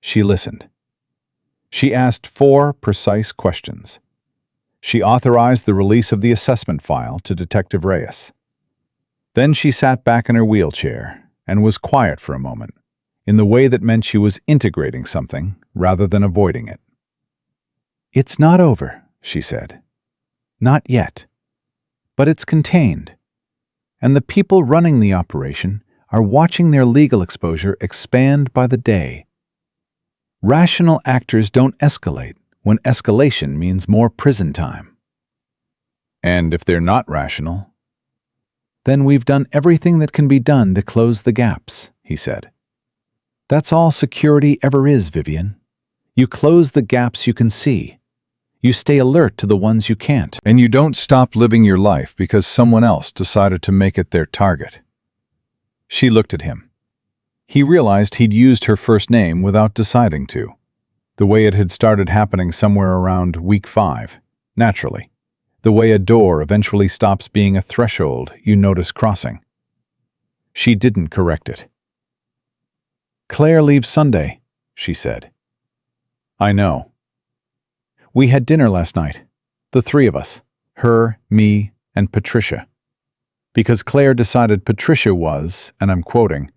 Speaker 1: She listened. She asked 4 precise questions. She authorized the release of the assessment file to Detective Reyes. Then she sat back in her wheelchair and was quiet for a moment, in the way that meant she was integrating something rather than avoiding it. It's not over, she said. Not yet. But it's contained. And the people running the operation are watching their legal exposure expand by the day. Rational actors don't escalate when escalation means more prison time. And if they're not rational, then we've done everything that can be done to close the gaps, he said. That's all security ever is, Vivian. You close the gaps you can see. You stay alert to the ones you can't. And you don't stop living your life because someone else decided to make it their target. She looked at him. He realized he'd used her first name without deciding to, the way it had started happening somewhere around week 5, naturally, the way a door eventually stops being a threshold you notice crossing. She didn't correct it. Claire leaves Sunday, she said. I know. We had dinner last night, the 3 of us, her, me, and Patricia, because Claire decided Patricia was, and I'm quoting,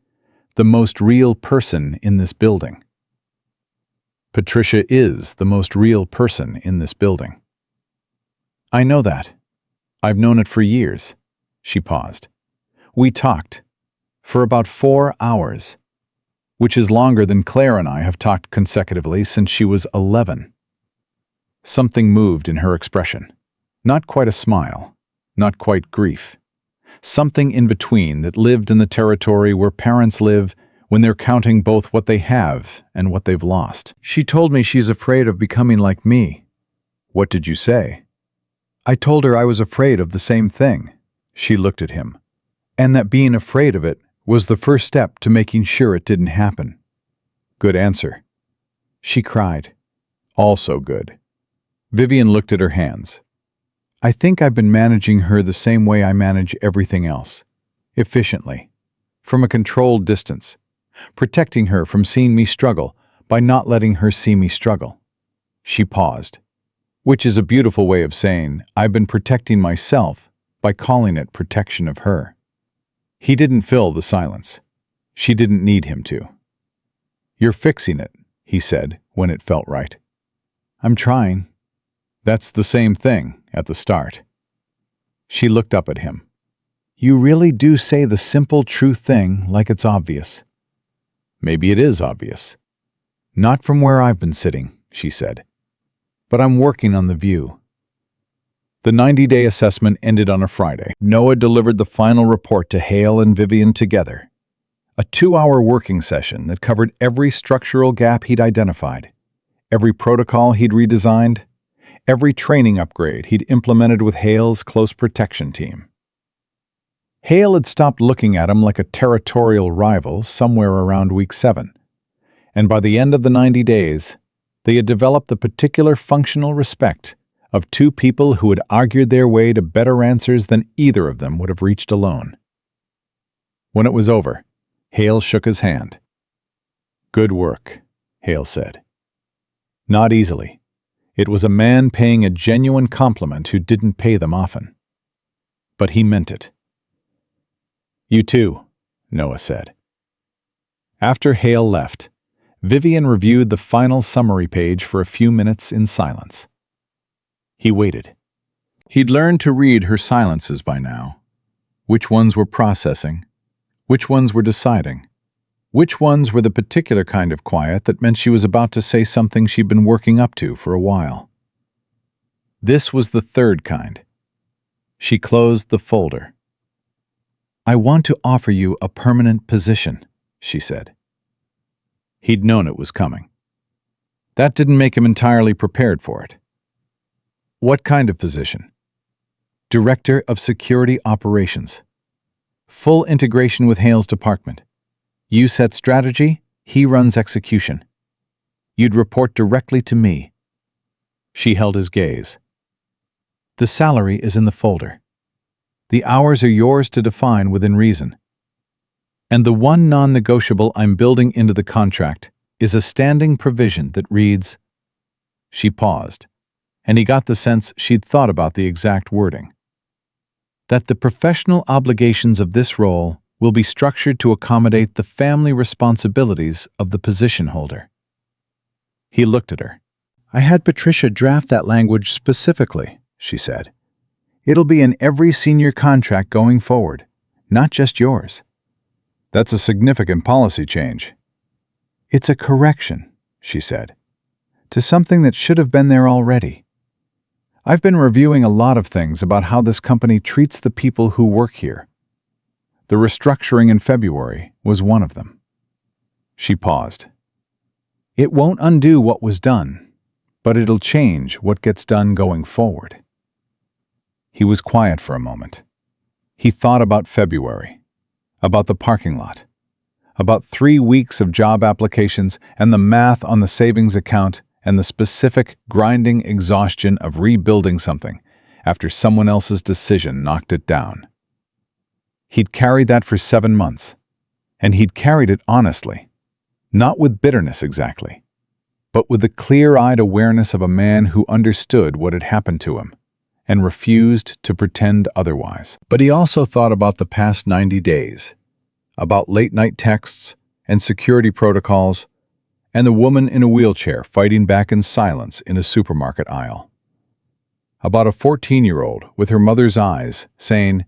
Speaker 1: the most real person in this building. Patricia is the most real person in this building. I know that. I've known it for years. She paused. We talked for about 4 hours, which is longer than Claire and I have talked consecutively since she was 11. Something moved in her expression. Not quite a smile, not quite grief. Something in between that lived in the territory where parents live when they're counting both what they have and what they've lost. She told me she's afraid of becoming like me. What did you say? I told her I was afraid of the same thing. She looked at him. And that being afraid of it was the first step to making sure it didn't happen. Good answer. She cried. Also good. Vivian looked at her hands. I think I've been managing her the same way I manage everything else. Efficiently. From a controlled distance. Protecting her from seeing me struggle by not letting her see me struggle. She paused. Which is a beautiful way of saying I've been protecting myself by calling it protection of her. He didn't fill the silence. She didn't need him to. You're fixing it, he said when it felt right. I'm trying. That's the same thing at the start. She looked up at him. You really do say the simple, true thing like it's obvious. Maybe it is obvious. Not from where I've been sitting, she said. But I'm working on the view. The 90-day assessment ended on a Friday. Noah delivered the final report to Hale and Vivian together. A 2-hour working session that covered every structural gap he'd identified, every protocol he'd redesigned, every training upgrade he'd implemented with Hale's close protection team. Hale had stopped looking at him like a territorial rival somewhere around week 7, and by the end of the 90 days, they had developed the particular functional respect of 2 people who had argued their way to better answers than either of them would have reached alone. When it was over, Hale shook his hand. Good work, Hale said. Not easily. It was a man paying a genuine compliment who didn't pay them often. But he meant it. You too, Noah said. After Hale left, Vivian reviewed the final summary page for a few minutes in silence. He waited. He'd learned to read her silences by now, Which ones were processing? Which ones were deciding? Which ones were the particular kind of quiet that meant she was about to say something she'd been working up to for a while? This was the third kind. She closed the folder. "I want to offer you a permanent position," she said. He'd known it was coming. That didn't make him entirely prepared for it. What kind of position? Director of Security Operations. Full integration with Hale's department. You set strategy, he runs execution. You'd report directly to me. She held his gaze. The salary is in the folder. The hours are yours to define within reason. And the one non-negotiable I'm building into the contract is a standing provision that reads—" She paused, and he got the sense she'd thought about the exact wording. "That the professional obligations of this role will be structured to accommodate the family responsibilities of the position holder." He looked at her. "I had Patricia draft that language specifically," she said. "It'll be in every senior contract going forward, not just yours." "That's a significant policy change." "It's a correction," she said, "to something that should have been there already. I've been reviewing a lot of things about how this company treats the people who work here. The restructuring in February was one of them." She paused. "It won't undo what was done, but it'll change what gets done going forward." He was quiet for a moment. He thought about February, about the parking lot, about 3 weeks of job applications and the math on the savings account and the specific grinding exhaustion of rebuilding something after someone else's decision knocked it down. He'd carried that for 7 months, and he'd carried it honestly, not with bitterness exactly, but with the clear-eyed awareness of a man who understood what had happened to him and refused to pretend otherwise. But he also thought about the past 90 days, about late-night texts and security protocols, and the woman in a wheelchair fighting back in silence in a supermarket aisle. About a 14-year-old with her mother's eyes saying,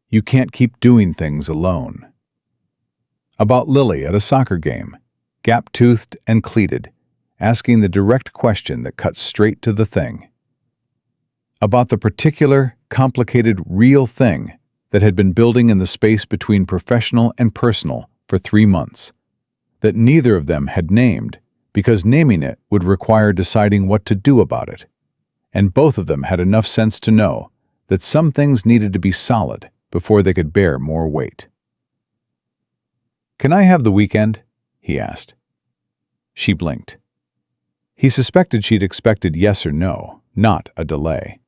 Speaker 1: "You can't keep doing things alone." About Lily at a soccer game, gap-toothed and cleated, asking the direct question that cut straight to the thing. About the particular, complicated, real thing that had been building in the space between professional and personal for 3 months, that neither of them had named because naming it would require deciding what to do about it, and both of them had enough sense to know that some things needed to be solid before they could bear more weight. "Can I have the weekend?" he asked. She blinked. He suspected she'd expected yes or no, not a delay.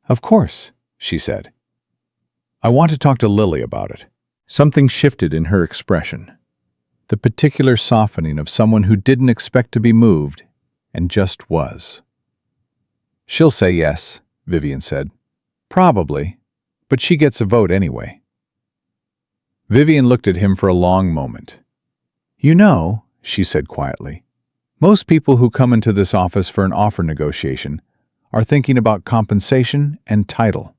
Speaker 1: "Of course," she said. "I want to talk to Lily about it." Something shifted in her expression. The particular softening of someone who didn't expect to be moved and just was. "She'll say yes," Vivian said. "Probably, but she gets a vote anyway." Vivian looked at him for a long moment. "You know," she said quietly, "most people who come into this office for an offer negotiation are thinking about compensation and title."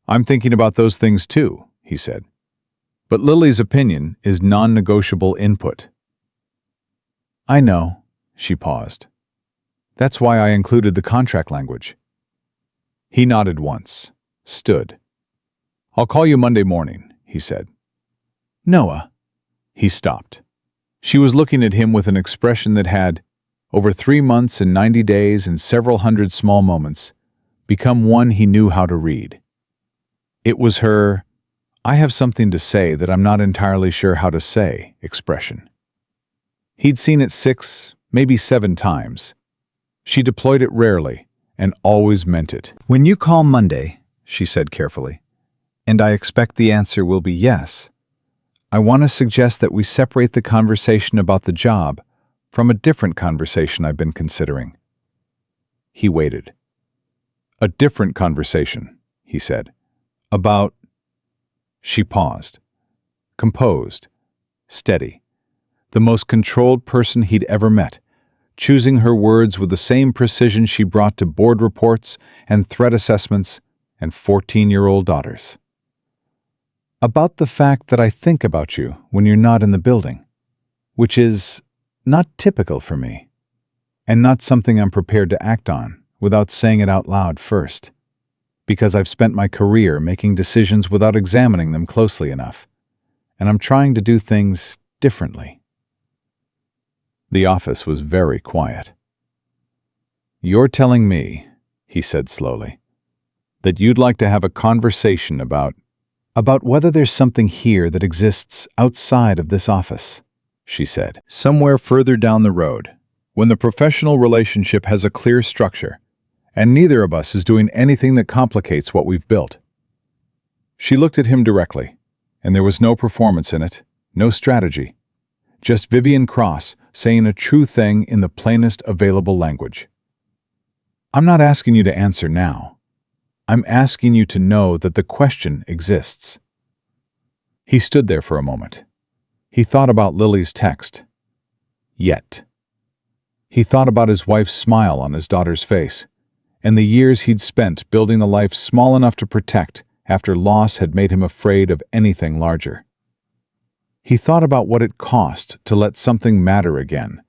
Speaker 1: "I'm thinking about those things too," he said. "But Lily's opinion is non-negotiable input." "I know," she paused. "That's why I included the contract language." He nodded once, stood. "I'll call you Monday morning," he said. "Noah." He stopped. She was looking at him with an expression that had, over 3 months and 90 days and several hundred small moments, become one he knew how to read. It was her, "I have something to say that I'm not entirely sure how to say" expression. He'd seen it 6, maybe 7 times. She deployed it rarely and always meant it. "When you call Monday," she said carefully, "and I expect the answer will be yes, I want to suggest that we separate the conversation about the job from a different conversation I've been considering." He waited. "A different conversation," he said. "About—" She paused, composed, steady, the most controlled person he'd ever met, choosing her words with the same precision she brought to board reports and threat assessments and 14-year-old daughters. About the fact that I think about you when you're not in the building, which is not typical for me, and not something I'm prepared to act on without saying it out loud first, because I've spent my career making decisions without examining them closely enough, and I'm trying to do things differently. The office was very quiet. "You're telling me," he said slowly, "that you'd like to have a conversation about whether there's something here that exists outside of this office," she said. "Somewhere further down the road, when the professional relationship has a clear structure, and neither of us is doing anything that complicates what we've built." She looked at him directly, and there was no performance in it, no strategy, just Vivian Cross saying a true thing in the plainest available language. "I'm not asking you to answer now. I'm asking you to know that the question exists." He stood there for a moment. He thought about Lily's text. Yet. He thought about his wife's smile on his daughter's face, and the years he'd spent building a life small enough to protect after loss had made him afraid of anything larger. He thought about what it cost to let something matter again,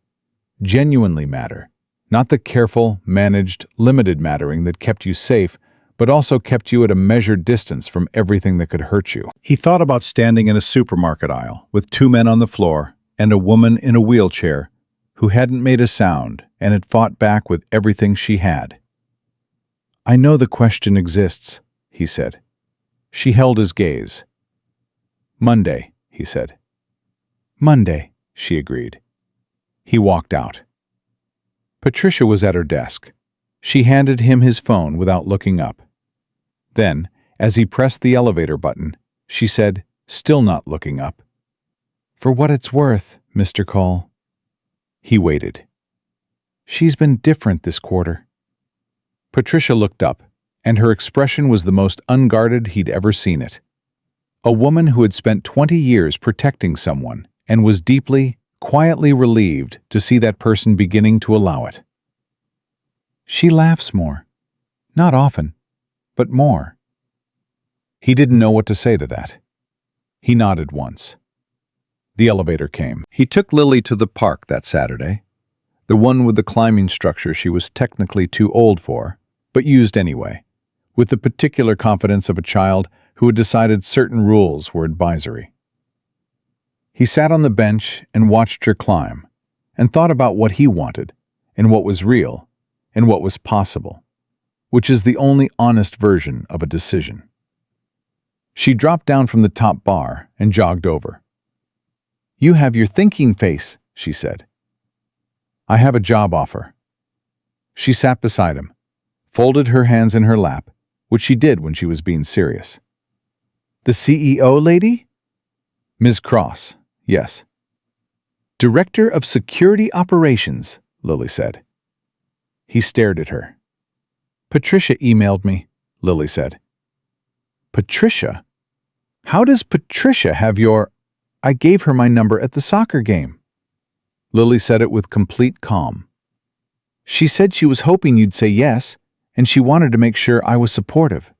Speaker 1: genuinely matter, not the careful, managed, limited mattering that kept you safe, but also kept you at a measured distance from everything that could hurt you. He thought about standing in a supermarket aisle with two men on the floor and a woman in a wheelchair who hadn't made a sound and had fought back with everything she had. "I know the question exists," he said. She held his gaze. "Monday," he said. "Monday," she agreed. He walked out. Patricia was at her desk. She handed him his phone without looking up. Then, as he pressed the elevator button, she said, still not looking up, "For what it's worth, Mr. Cole." He waited. "She's been different this quarter." Patricia looked up, and her expression was the most unguarded he'd ever seen it. A woman who had spent 20 years protecting someone and was deeply, quietly relieved to see that person beginning to allow it. "She laughs more. Not often, but more." He didn't know what to say to that. He nodded once. The elevator came. He took Lily to the park that Saturday, the one with the climbing structure she was technically too old for, but used anyway, with the particular confidence of a child who had decided certain rules were advisory. He sat on the bench and watched her climb, and thought about what he wanted, and what was real, and what was possible, which is the only honest version of a decision. She dropped down from the top bar and jogged over. "You have your thinking face," she said. "I have a job offer." She sat beside him, folded her hands in her lap, which she did when she was being serious. "The CEO lady?" "Ms. Cross, yes." "Director of Security Operations," Lily said. He stared at her. "Patricia emailed me," Lily said. "Patricia? How does Patricia have your—" "I gave her my number at the soccer game." Lily said it with complete calm. "She said she was hoping you'd say yes, and she wanted to make sure I was supportive."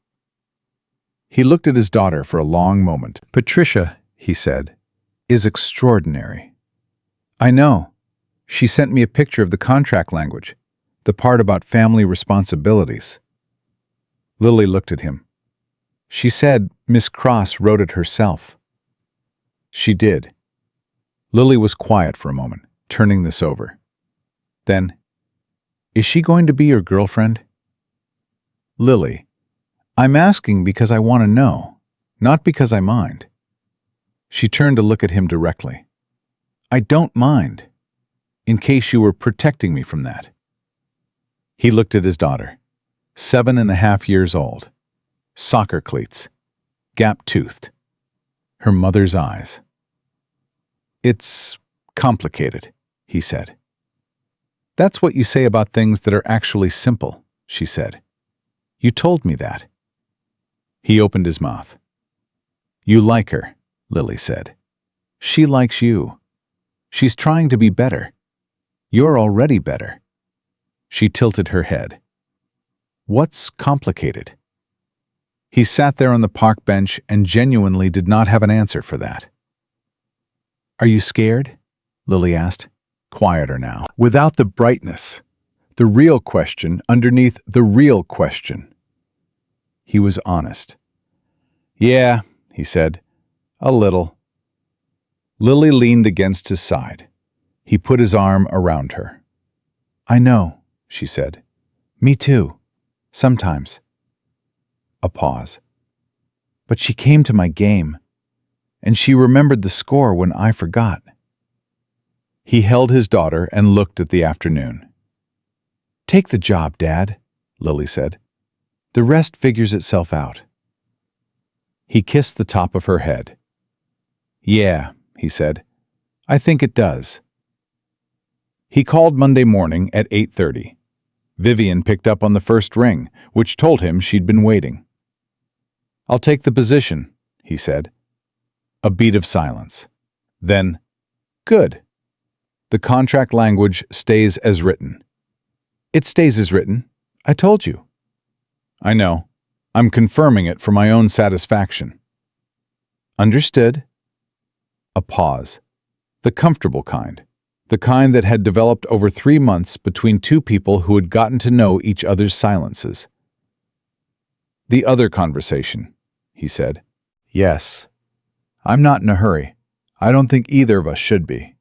Speaker 1: He looked at his daughter for a long moment. "Patricia," he said, "is extraordinary." "I know. She sent me a picture of the contract language, the part about family responsibilities." Lily looked at him. "She said Miss Cross wrote it herself." "She did." Lily was quiet for a moment, turning this over. Then, "Is she going to be your girlfriend?" "Lily, I'm asking because I want to know, not because I mind." She turned to look at him directly. "I don't mind, in case you were protecting me from that." He looked at his daughter, 7.5 years old, soccer cleats, gap-toothed, her mother's eyes. "It's complicated," he said. "That's what you say about things that are actually simple," she said. "You told me that." He opened his mouth. "You like her," Lily said. "She likes you. She's trying to be better. You're already better." She tilted her head. "What's complicated?" He sat there on the park bench and genuinely did not have an answer for that. "Are you scared?" Lily asked, quieter now, without the brightness, the real question underneath the real question. He was honest. "Yeah," he said, "a little." Lily leaned against his side. He put his arm around her. "I know," she said. "Me too. Sometimes." A pause. "But she came to my game, and she remembered the score when I forgot." He held his daughter and looked at the afternoon. "Take the job, Dad," Lily said. "The rest figures itself out." He kissed the top of her head. "Yeah," he said, "I think it does." He called Monday morning at 8:30. Vivian picked up on the first ring, which told him she'd been waiting. "I'll take the position," he said. A beat of silence. Then, "Good. The contract language stays as written." "It stays as written. I told you." "I know. I'm confirming it for my own satisfaction." "Understood." A pause. The comfortable kind. The kind that had developed over 3 months between two people who had gotten to know each other's silences. "The other conversation," he said. "Yes. I'm not in a hurry. I don't think either of us should be."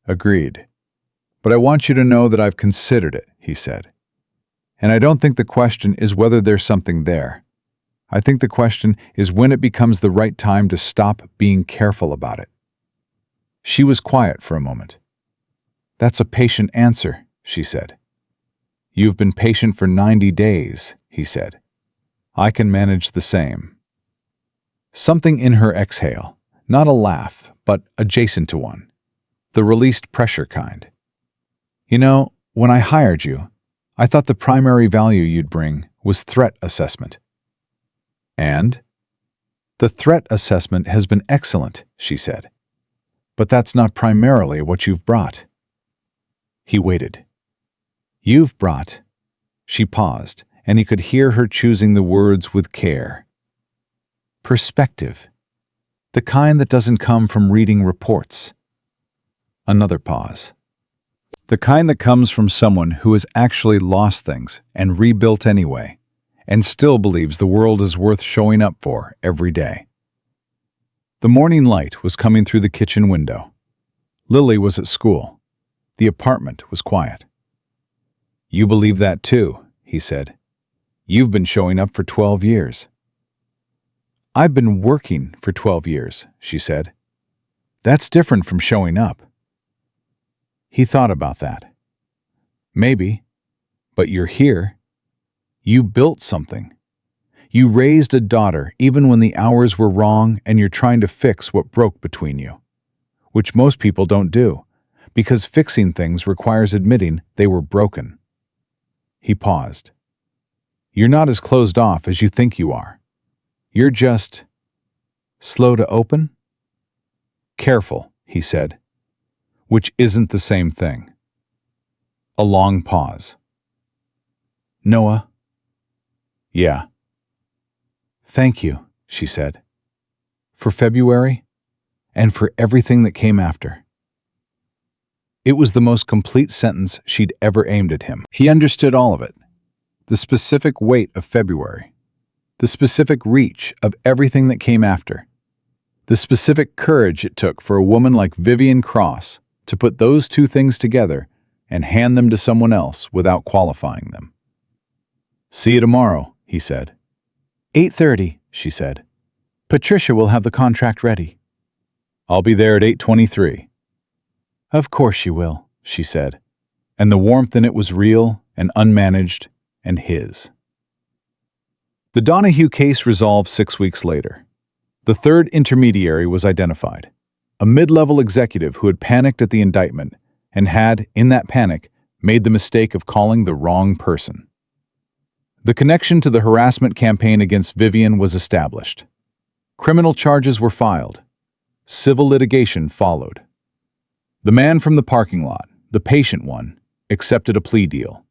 Speaker 1: "Agreed. But I want you to know that I've considered it," he said. "And I don't think the question is whether there's something there. I think the question is when it becomes the right time to stop being careful about it." She was quiet for a moment. "That's a patient answer," she said. "You've been patient for 90 days, he said. "I can manage the same." Something in her exhale, not a laugh, but adjacent to one. The released pressure kind. "You know, when I hired you, I thought the primary value you'd bring was threat assessment." "And?" "The threat assessment has been excellent," she said. "But that's not primarily what you've brought." He waited. "You've brought..." She paused, and he could hear her choosing the words with care. "Perspective. The kind that doesn't come from reading reports." Another pause. "The kind that comes from someone who has actually lost things and rebuilt anyway, and still believes the world is worth showing up for every day." The morning light was coming through the kitchen window. Lily was at school. The apartment was quiet. "You believe that too," he said. "You've been showing up for 12 years." "I've been working for 12 years, she said. "That's different from showing up." He thought about that. "Maybe, but you're here. You built something. You raised a daughter even when the hours were wrong and you're trying to fix what broke between you, which most people don't do, because fixing things requires admitting they were broken." He paused. "You're not as closed off as you think you are. You're just slow to open?" "Careful," he said, "which isn't the same thing." A long pause. "Noah?" "Yeah." "Thank you," she said, "for February and for everything that came after." It was the most complete sentence she'd ever aimed at him. He understood all of it. The specific weight of February. The specific reach of everything that came after. The specific courage it took for a woman like Vivian Cross to put those two things together and hand them to someone else without qualifying them. "See you tomorrow," he said. 8:30, she said. "Patricia will have the contract ready." "I'll be there at 8:23. "Of course she will," she said, and the warmth in it was real and unmanaged and his. The Donahue case resolved 6 weeks later. The third intermediary was identified, a mid-level executive who had panicked at the indictment and had, in that panic, made the mistake of calling the wrong person. The connection to the harassment campaign against Vivian was established. Criminal charges were filed. Civil litigation followed. The man from the parking lot, the patient one, accepted a plea deal.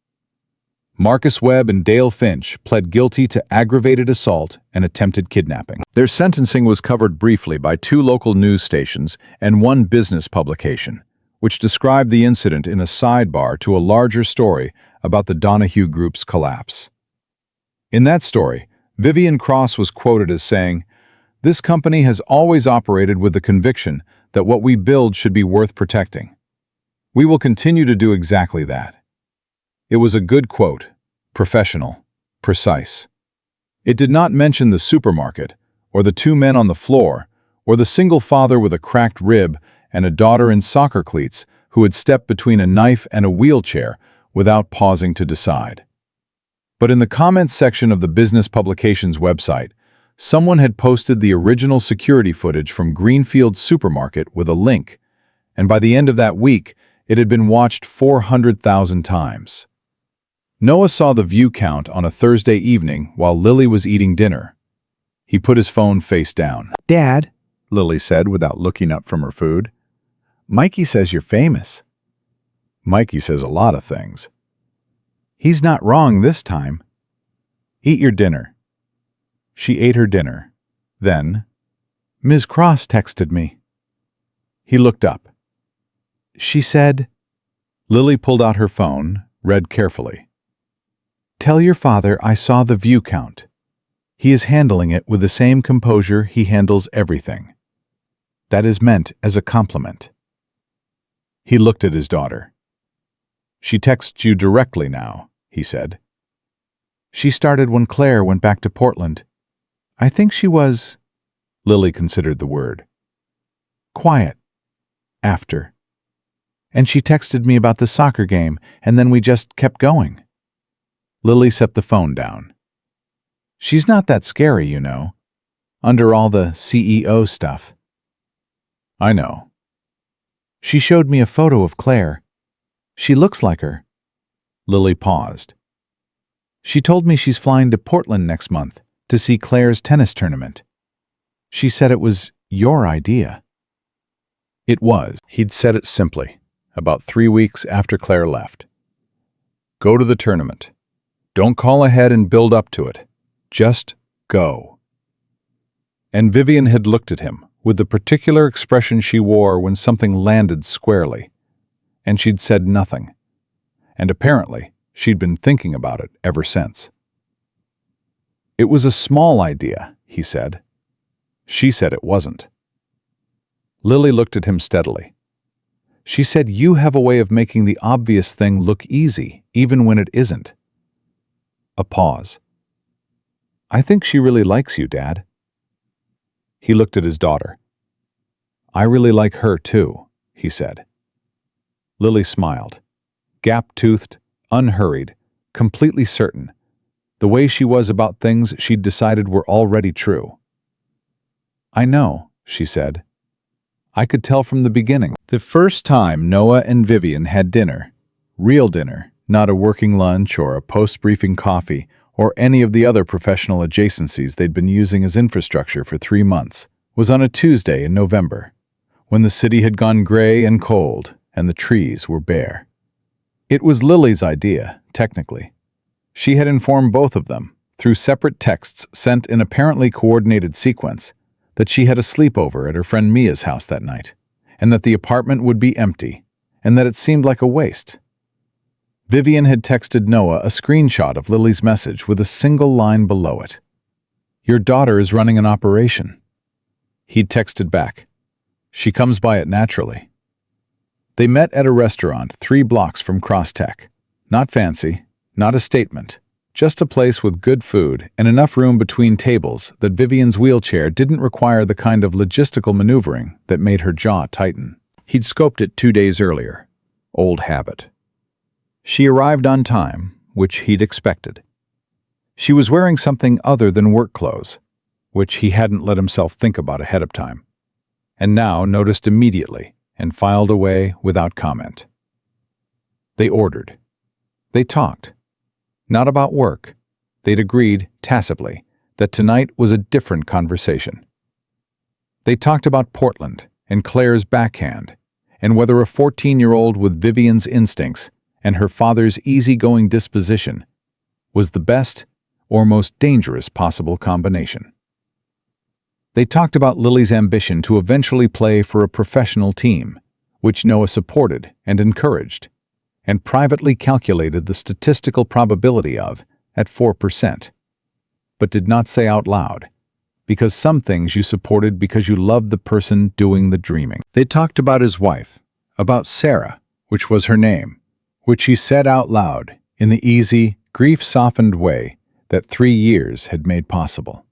Speaker 1: Marcus Webb and Dale Finch pled guilty to aggravated assault and attempted kidnapping. Their sentencing was covered briefly by 2 local news stations and 1 business publication, which described the incident in a sidebar to a larger story about the Donahue Group's collapse. In that story, Vivian Cross was quoted as saying, "This company has always operated with the conviction that what we build should be worth protecting. We will continue to do exactly that." It was a good quote, professional, precise. It did not mention the supermarket, or the 2 men on the floor, or the single father with a cracked rib and a daughter in soccer cleats who had stepped between a knife and a wheelchair without pausing to decide. But in the comments section of the business publication's website, someone had posted the original security footage from Greenfield Supermarket with a link, and by the end of that week, it had been watched 400,000 times. Noah saw the view count on a Thursday evening while Lily was eating dinner. He put his phone face down.
Speaker 2: "Dad,"
Speaker 1: Lily said without looking up from her food, "Mikey says you're famous." "Mikey says a lot of things." "He's not wrong this time." "Eat your dinner." She ate her dinner. Then, "Ms. Cross texted me." He looked up. She said, Lily pulled out her phone, read carefully. "Tell your father I saw the view count. He is handling it with the same composure he handles everything. That is meant as a compliment." He looked at his daughter. "She texts you directly now," he said. "She started when Claire went back to Portland. I think she was," Lily considered the word, "quiet. After. And she texted me about the soccer game, and then we just kept going." Lily set the phone down. "She's not that scary, you know, under all the CEO stuff." "I know." "She showed me a photo of Claire. She looks like her." Lily paused. "She told me she's flying to Portland next month to see Claire's tennis tournament. She said it was your idea." It was. He'd said it simply, about 3 weeks after Claire left. Go to the tournament. Don't call ahead and build up to it. Just go. And Vivian had looked at him with the particular expression she wore when something landed squarely, and she'd said nothing. And apparently, she'd been thinking about it ever since. "It was a small idea," he said. She said it wasn't. Lily looked at him steadily. She said, "You have a way of making the obvious thing look easy, even when it isn't." A pause. "I think she really likes you, Dad." He looked at his daughter. "I really like her, too," he said. Lily smiled, gap-toothed, unhurried, completely certain, the way she was about things she'd decided were already true. "I know," she said. "I could tell from the beginning." The first time Noah and Vivian had dinner, real dinner, not a working lunch or a post-briefing coffee or any of the other professional adjacencies they'd been using as infrastructure for 3 months, was on a Tuesday in November, when the city had gone gray and cold and the trees were bare. It was Lily's idea, technically. She had informed both of them, through separate texts sent in apparently coordinated sequence, that she had a sleepover at her friend Mia's house that night, and that the apartment would be empty, and that it seemed like a waste. Vivian had texted Noah a screenshot of Lily's message with a single line below it. "Your daughter is running an operation." He'd texted back, "She comes by it naturally." They met at a restaurant 3 blocks from Crosstech. Not fancy, not a statement, just a place with good food and enough room between tables that Vivian's wheelchair didn't require the kind of logistical maneuvering that made her jaw tighten. He'd scoped it 2 days earlier. Old habit. She arrived on time, which he'd expected. She was wearing something other than work clothes, which he hadn't let himself think about ahead of time, and now noticed immediately and filed away without comment. They ordered. They talked. Not about work. They'd agreed, tacitly, that tonight was a different conversation. They talked about Portland and Claire's backhand, and whether a 14-year-old with Vivian's instincts and her father's easygoing disposition was the best or most dangerous possible combination. They talked about Lily's ambition to eventually play for a professional team, which Noah supported and encouraged, and privately calculated the statistical probability of at 4%, but did not say out loud, because some things you supported because you loved the person doing the dreaming. They talked about his wife, about Sarah, which was her name, which he said out loud in the easy, grief-softened way that 3 years had made possible.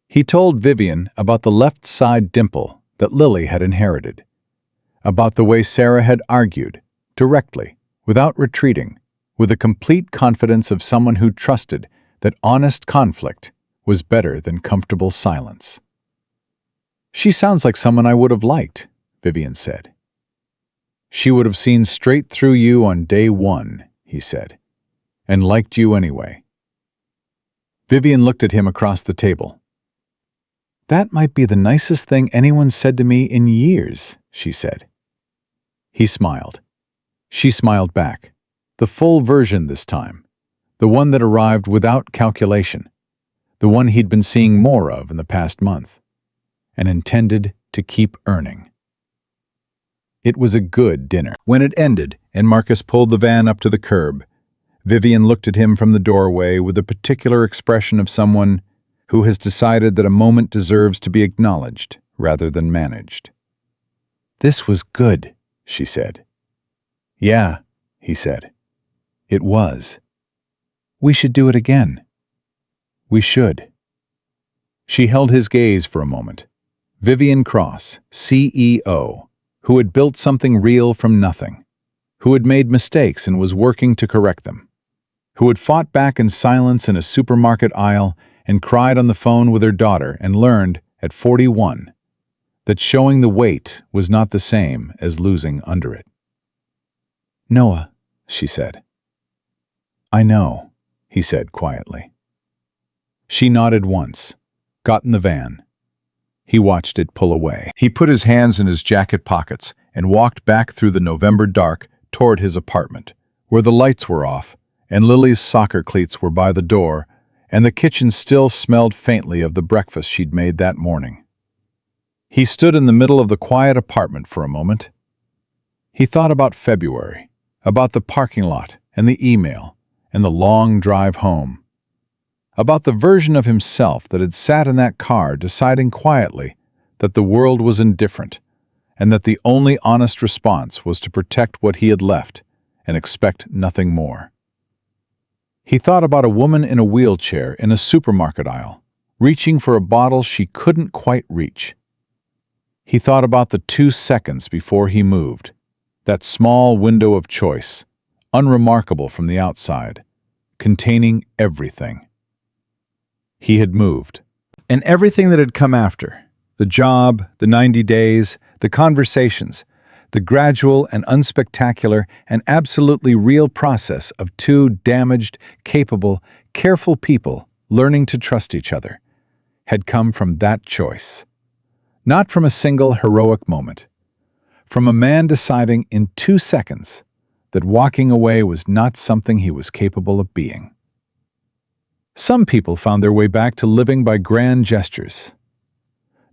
Speaker 1: He told Vivian about the left side dimple that Lily had inherited, about the way Sarah had argued, directly, without retreating, with the complete confidence of someone who trusted that honest conflict was better than comfortable silence. "She sounds like someone I would have liked," Vivian said. "She would have seen straight through you on day one," he said, "and liked you anyway." Vivian looked at him across the table. "That might be the nicest thing anyone said to me in years," she said. He smiled. She smiled back, the full version this time, the one that arrived without calculation, the one he'd been seeing more of in the past month, and intended to keep earning. It was a good dinner. When it ended and Marcus pulled the van up to the curb, Vivian looked at him from the doorway with a particular expression of someone who has decided that a moment deserves to be acknowledged rather than managed. "This was good," she said. "Yeah," he said. "It was. We should do it again. We should." She held his gaze for a moment. Vivian Cross, CEO, who had built something real from nothing, who had made mistakes and was working to correct them, who had fought back in silence in a supermarket aisle and cried on the phone with her daughter and learned, at 41, that showing the weight was not the same as losing under it. "Noah," she said. "I know," he said quietly. She nodded once, got in the van. He watched it pull away. He put his hands in his jacket pockets and walked back through the November dark toward his apartment, where the lights were off and Lily's soccer cleats were by the door and the kitchen still smelled faintly of the breakfast she'd made that morning. He stood in the middle of the quiet apartment for a moment. He thought about February, about the parking lot and the email and the long drive home, about the version of himself that had sat in that car deciding quietly that the world was indifferent and that the only honest response was to protect what he had left and expect nothing more. He thought about a woman in a wheelchair in a supermarket aisle, reaching for a bottle she couldn't quite reach. He thought about the 2 seconds before he moved, that small window of choice, unremarkable from the outside, containing everything. He had moved. And everything that had come after, the job, the 90 days, the conversations, the gradual and unspectacular and absolutely real process of 2 damaged, capable, careful people learning to trust each other, had come from that choice. Not from a single heroic moment. From a man deciding in 2 seconds that walking away was not something he was capable of being. Some people found their way back to living by grand gestures.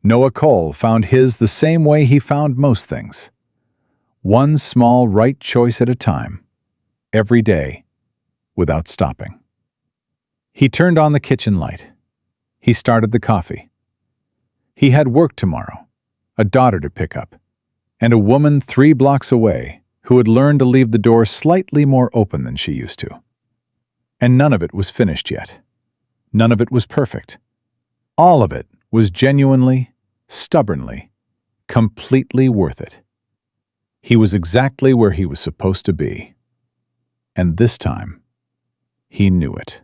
Speaker 1: Noah Cole found his the same way he found most things. One small right choice at a time, every day, without stopping. He turned on the kitchen light. He started the coffee. He had work tomorrow, a daughter to pick up, and a woman 3 blocks away who had learned to leave the door slightly more open than she used to. And none of it was finished yet. None of it was perfect. All of it was genuinely, stubbornly, completely worth it. He was exactly where he was supposed to be. And this time, he knew it.